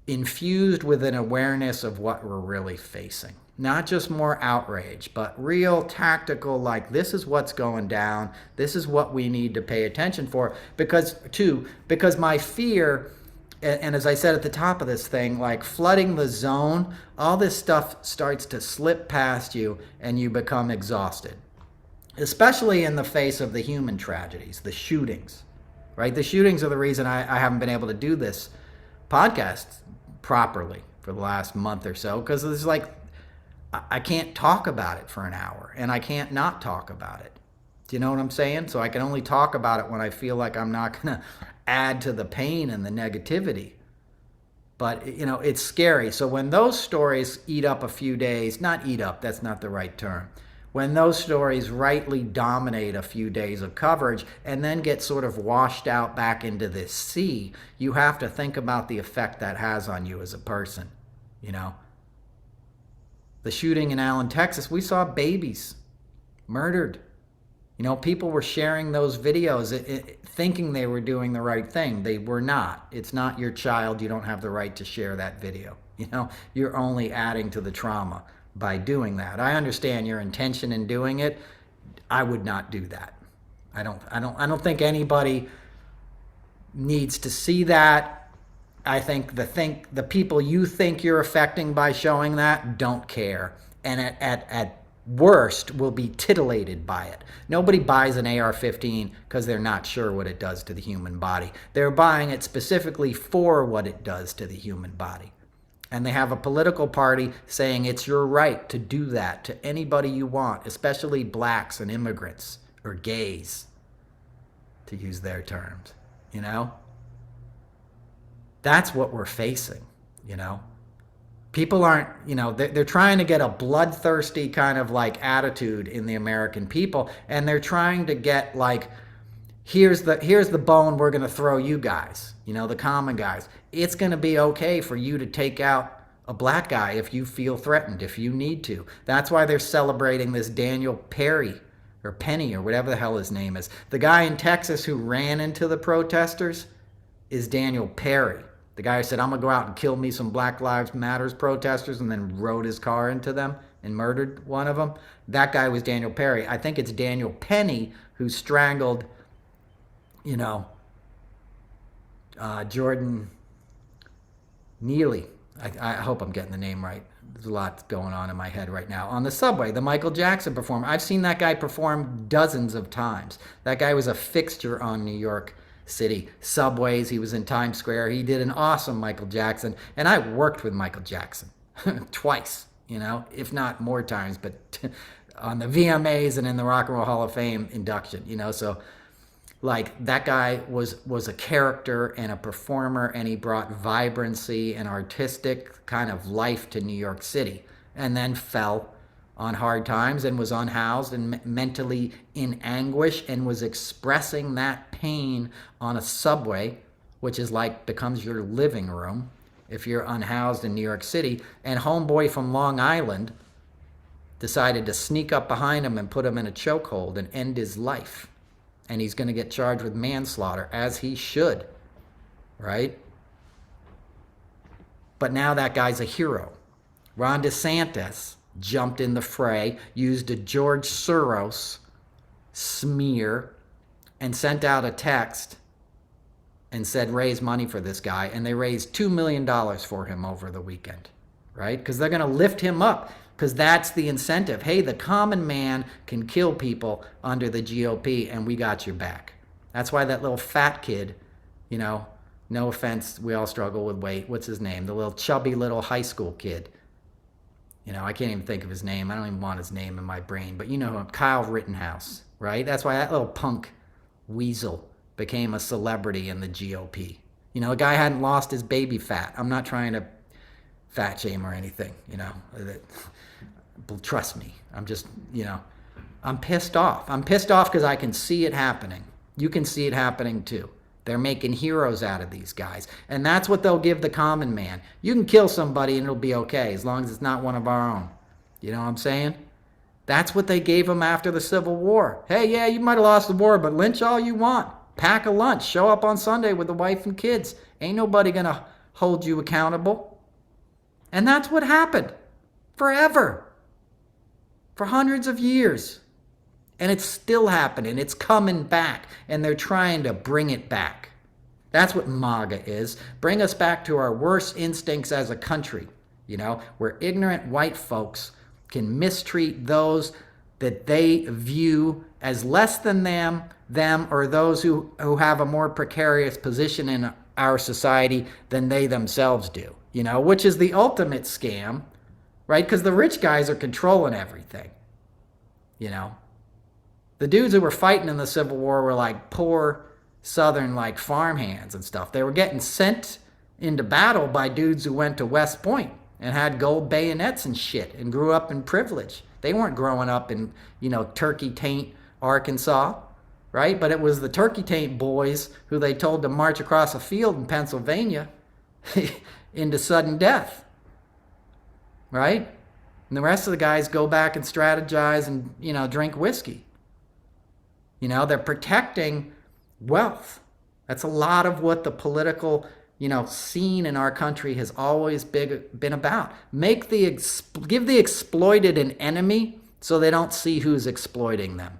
infused with an awareness of what we're really facing. Not just more outrage, but real tactical, like, this is what's going down. This is what we need to pay attention for. Because my fear, and as I said at the top of this thing, like flooding the zone, all this stuff starts to slip past you and you become exhausted. Especially in the face of the human tragedies, the shootings, right? The shootings are the reason I haven't been able to do this podcast properly for the last month or so, because it's like I can't talk about it for an hour, and I can't not talk about it. Do you know what I'm saying? So I can only talk about it when I feel like I'm not going to add to the pain and the negativity. But, you know, it's scary. So when those stories eat up a few days, not eat up, that's not the right term. When those stories rightly dominate a few days of coverage and then get sort of washed out back into this sea, you have to think about the effect that has on you as a person, you know. The shooting in Allen, Texas, we saw babies murdered. You know, people were sharing those videos thinking they were doing the right thing. They were not. It's not your child. You don't have the right to share that video. You know, you're only adding to the trauma by doing that. I understand your intention in doing it. I would not do that. I don't think anybody needs to see that. I think the people you think you're affecting by showing that don't care, and at worst will be titillated by it. Nobody buys an AR-15 because they're not sure what it does to the human body. They're buying it specifically for what it does to the human body. And they have a political party saying it's your right to do that to anybody you want, especially blacks and immigrants or gays, to use their terms, you know? That's what we're facing, you know? People aren't, you know, they're trying to get a bloodthirsty kind of like attitude in the American people, and they're trying to get like, here's the bone we're going to throw you guys, you know, the common guys. It's going to be okay for you to take out a black guy if you feel threatened, if you need to. That's why they're celebrating this Daniel Perry or Penny or whatever the hell his name is. The guy in Texas who ran into the protesters is Daniel Perry. The guy who said, I'm going to go out and kill me some Black Lives Matters protesters, and then rode his car into them and murdered one of them. That guy was Daniel Perry. I think it's Daniel Penny who strangled, you know, Jordan Neely. I hope I'm getting the name right. There's a lot going on in my head right now. On the subway, the Michael Jackson performer. I've seen that guy perform dozens of times. That guy was a fixture on New York City subways. He was in Times Square. He did an awesome Michael Jackson. And I worked with Michael Jackson twice, you know, if not more times, but on the VMAs and in the Rock and Roll Hall of Fame induction, you know. So like that guy was a character and a performer, and he brought vibrancy and artistic kind of life to New York City, and then fell on hard times and was unhoused and mentally in anguish and was expressing that pain on a subway, which is like becomes your living room if you're unhoused in New York City. And homeboy from Long Island decided to sneak up behind him and put him in a chokehold and end his life. And he's going to get charged with manslaughter, as he should, right? But now that guy's a hero. Ron DeSantis jumped in the fray, used a George Soros smear, and sent out a text and said, raise money for this guy. And they raised $2 million for him over the weekend, right? Because they're going to lift him up, because that's the incentive. Hey, the common man can kill people under the GOP, and we got your back. That's why that little fat kid, you know, no offense, we all struggle with weight. What's his name? The little chubby little high school kid. I can't even think of his name. I don't even want his name in my brain, but you know him, Kyle Rittenhouse, right? That's why that little punk weasel became a celebrity in the GOP. The guy hadn't lost his baby fat. I'm not trying to fat shame or anything, trust me. I'm just, I'm pissed off. I'm pissed off because I can see it happening. You can see it happening too. They're making heroes out of these guys. And that's what they'll give the common man. You can kill somebody and it'll be okay as long as it's not one of our own. You know what I'm saying? That's what they gave them after the Civil War. Hey, yeah, you might have lost the war, but lynch all you want. Pack a lunch. Show up on Sunday with the wife and kids. Ain't nobody going to hold you accountable. And that's what happened. Forever. For hundreds of years. And it's still happening. It's coming back. And they're trying to bring it back. That's what MAGA is. Bring us back to our worst instincts as a country. Where ignorant white folks can mistreat those that they view as less than them or those who have a more precarious position in our society than they themselves do. Which is the ultimate scam, right? Because the rich guys are controlling everything. The dudes who were fighting in the Civil War were like poor Southern farmhands and stuff. They were getting sent into battle by dudes who went to West Point and had gold bayonets and shit and grew up in privilege. They weren't growing up in, Turkey Taint, Arkansas, right? But it was the Turkey Taint boys who they told to march across a field in Pennsylvania into sudden death, right? And the rest of the guys go back and strategize and, drink whiskey. They're protecting wealth. That's a lot of what the political, scene in our country has always been about. Give the exploited an enemy so they don't see who's exploiting them.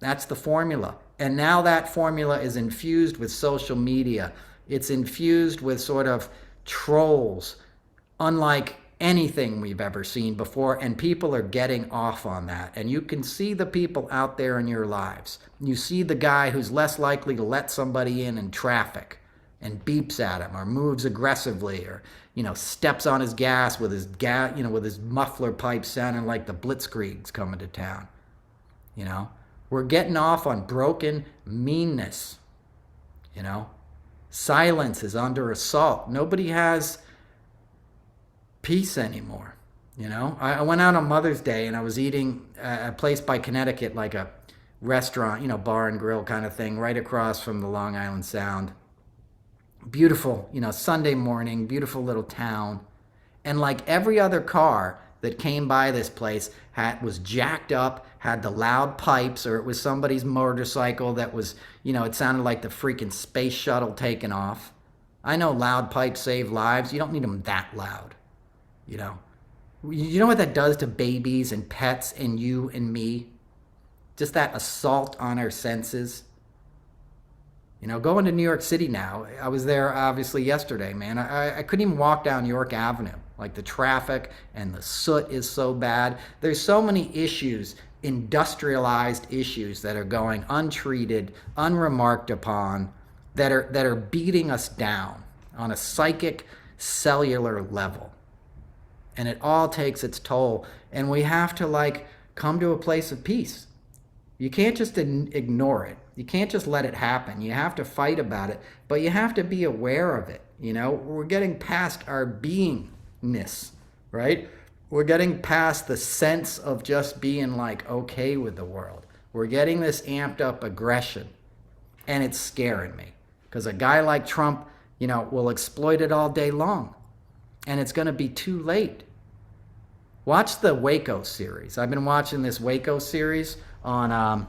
That's the formula. And now that formula is infused with social media. It's infused with sort of trolls, unlike anything we've ever seen before, and people are getting off on that. And you can see the people out there in your lives. You see the guy who's less likely to let somebody in traffic and beeps at him or moves aggressively or, steps on his gas with his muffler pipe sounding like the blitzkrieg's coming to town. We're getting off on broken meanness. Silence is under assault. Nobody has peace anymore. I went out on Mother's Day and I was eating at a place by Connecticut, like a restaurant, bar and grill kind of thing, right across from the Long Island Sound. Beautiful, Sunday morning, beautiful little town. And like every other car that came by this place was jacked up, had the loud pipes, or it was somebody's motorcycle that was, it sounded like the freaking space shuttle taking off. I know loud pipes save lives. You don't need them that loud. You know what that does to babies and pets and you and me? Just that assault on our senses. Going to New York City now, I was there obviously yesterday, man. I couldn't even walk down York Avenue. Like the traffic and the soot is so bad. There's so many issues, industrialized issues that are going untreated, unremarked upon, that are beating us down on a psychic, cellular level. And it all takes its toll. And we have to come to a place of peace. You can't just ignore it. You can't just let it happen. You have to fight about it, but you have to be aware of it. We're getting past our beingness, right? We're getting past the sense of just being okay with the world. We're getting this amped up aggression, and it's scaring me because a guy like Trump, will exploit it all day long, and it's going to be too late. Watch the Waco series. I've been watching this Waco series on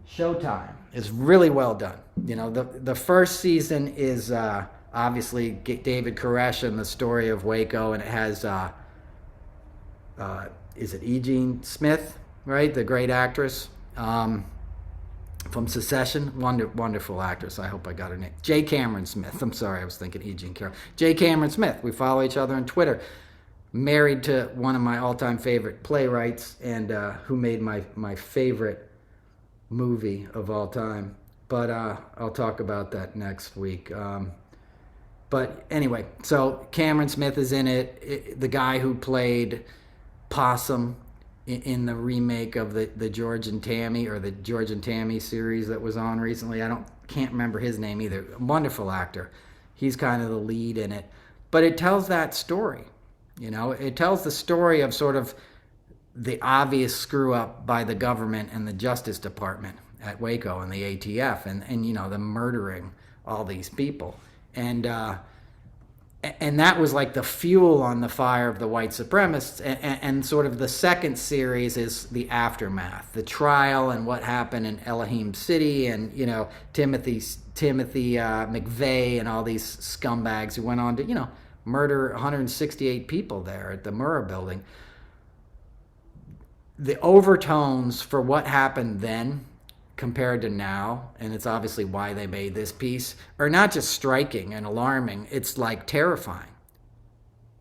Showtime. It's really well done. The first season is obviously David Koresh and the story of Waco, and it has is it E. Jean Smith, right? The great actress from Secession. Wonderful actress. I hope I got her name. J. Cameron Smith. I'm sorry, I was thinking E. Jean Carroll. J. Cameron Smith. We follow each other on Twitter. Married to one of my all-time favorite playwrights, and who made my favorite movie of all time. But I'll talk about that next week. But anyway, so Cameron Smith is in it. The guy who played Possum in the remake of the George and Tammy, or the George and Tammy series that was on recently. Can't remember his name either. Wonderful actor. He's kind of the lead in it. But it tells that story. It tells the story of sort of the obvious screw up by the government and the Justice Department at Waco and the ATF, and the murdering all these people. And that was like the fuel on the fire of the white supremacists. And sort of the second series is the aftermath, the trial and what happened in Elohim City, and Timothy McVeigh and all these scumbags who went on to murder 168 people there at the Murrah building. The overtones for what happened then compared to now, and it's obviously why they made this piece, are not just striking and alarming, it's like terrifying.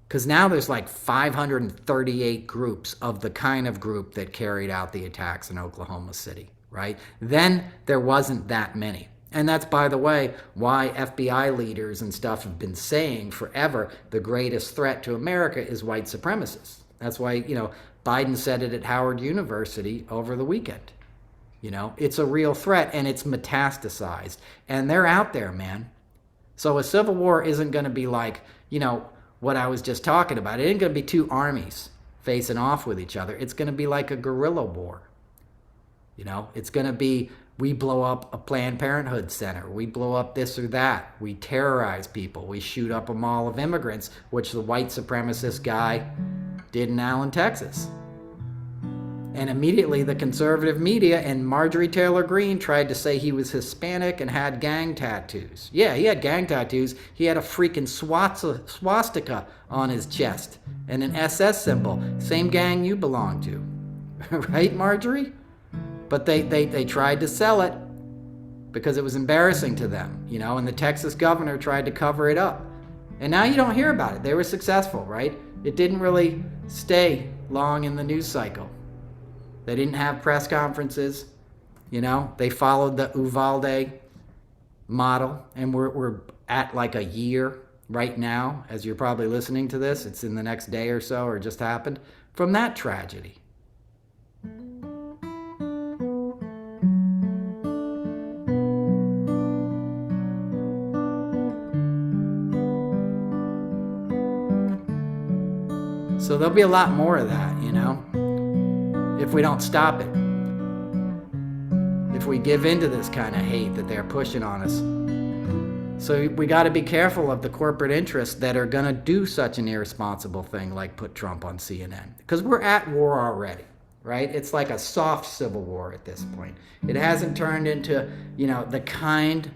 Because now there's like 538 groups of the kind of group that carried out the attacks in Oklahoma City, right? Then there wasn't that many. And that's, by the way, why FBI leaders and stuff have been saying forever the greatest threat to America is white supremacists. That's why, Biden said it at Howard University over the weekend. It's a real threat, and it's metastasized. And they're out there, man. So a civil war isn't going to be like, what I was just talking about. It ain't going to be two armies facing off with each other. It's going to be like a guerrilla war. It's going to be, we blow up a Planned Parenthood center. We blow up this or that. We terrorize people. We shoot up a mall of immigrants, which the white supremacist guy did in Allen, Texas. And immediately the conservative media and Marjorie Taylor Greene tried to say he was Hispanic and had gang tattoos. Yeah, he had gang tattoos. He had a freaking swastika on his chest and an SS symbol. Same gang you belong to. Right, Marjorie? But they tried to sell it because it was embarrassing to them, and the Texas governor tried to cover it up. And now you don't hear about it. They were successful, right? It didn't really stay long in the news cycle. They didn't have press conferences. They followed the Uvalde model, and we're at like a year right now, as you're probably listening to this. It's in the next day or so, or just happened, from that tragedy. So there'll be a lot more of that, if we don't stop it. If we give into this kind of hate that they're pushing on us. So we got to be careful of the corporate interests that are going to do such an irresponsible thing like put Trump on CNN. Because we're at war already, right? It's like a soft civil war at this point. It hasn't turned into, the kind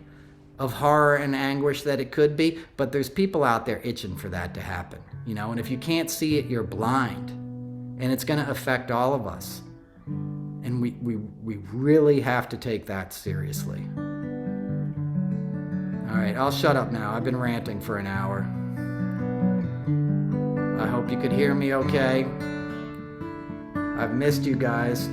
of horror and anguish that it could be, but there's people out there itching for that to happen, and if you can't see it, you're blind, and it's going to affect all of us, and we really have to take that seriously. All right, I'll shut up now. I've been ranting for an hour. I hope you could hear me okay. I've missed you guys.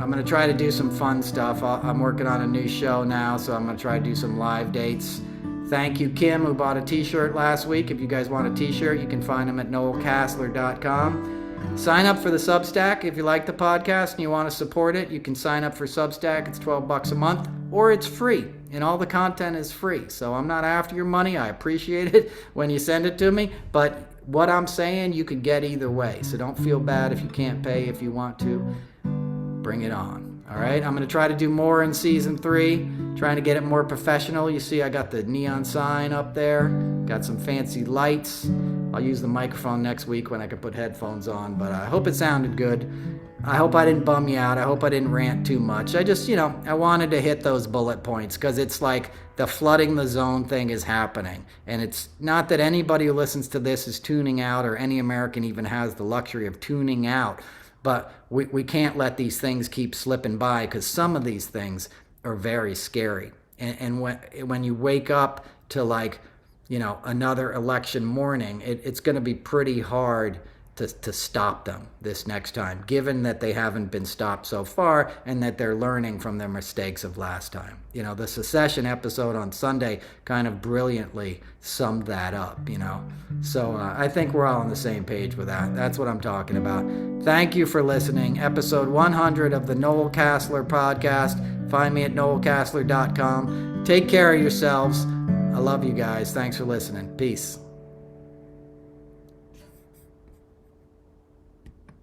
I'm going to try to do some fun stuff. I'm working on a new show now, so I'm going to try to do some live dates. Thank you, Kim, who bought a t-shirt last week. If you guys want a t-shirt, you can find them at noelcasler.com. Sign up for the Substack. If you like the podcast and you want to support it, you can sign up for Substack. It's $12 a month, or it's free, and all the content is free. So I'm not after your money. I appreciate it when you send it to me, but what I'm saying, you could get either way. So don't feel bad if you can't pay. If you want to, bring it on. All right, I'm going to try to do more in season 3, trying to get it more professional. You see, I got the neon sign up there, got some fancy lights. I'll use the microphone next week when I can put headphones on, but I hope it sounded good. I hope I didn't bum you out. I hope I didn't rant too much. I just, I wanted to hit those bullet points because it's like the flooding the zone thing is happening. And it's not that anybody who listens to this is tuning out, or any American even has the luxury of tuning out. But we can't let these things keep slipping by, because some of these things are very scary. And when you wake up to another election morning, it's going to be pretty hard to stop them this next time, given that they haven't been stopped so far and that they're learning from their mistakes of last time. You know, the secession episode on Sunday kind of brilliantly summed that up, you know. So I think we're all on the same page with that. That's what I'm talking about. Thank you for listening. Episode 100 of the Noel Casler podcast. Find me at noelcasler.com. Take care of yourselves. I love you guys. Thanks for listening. Peace.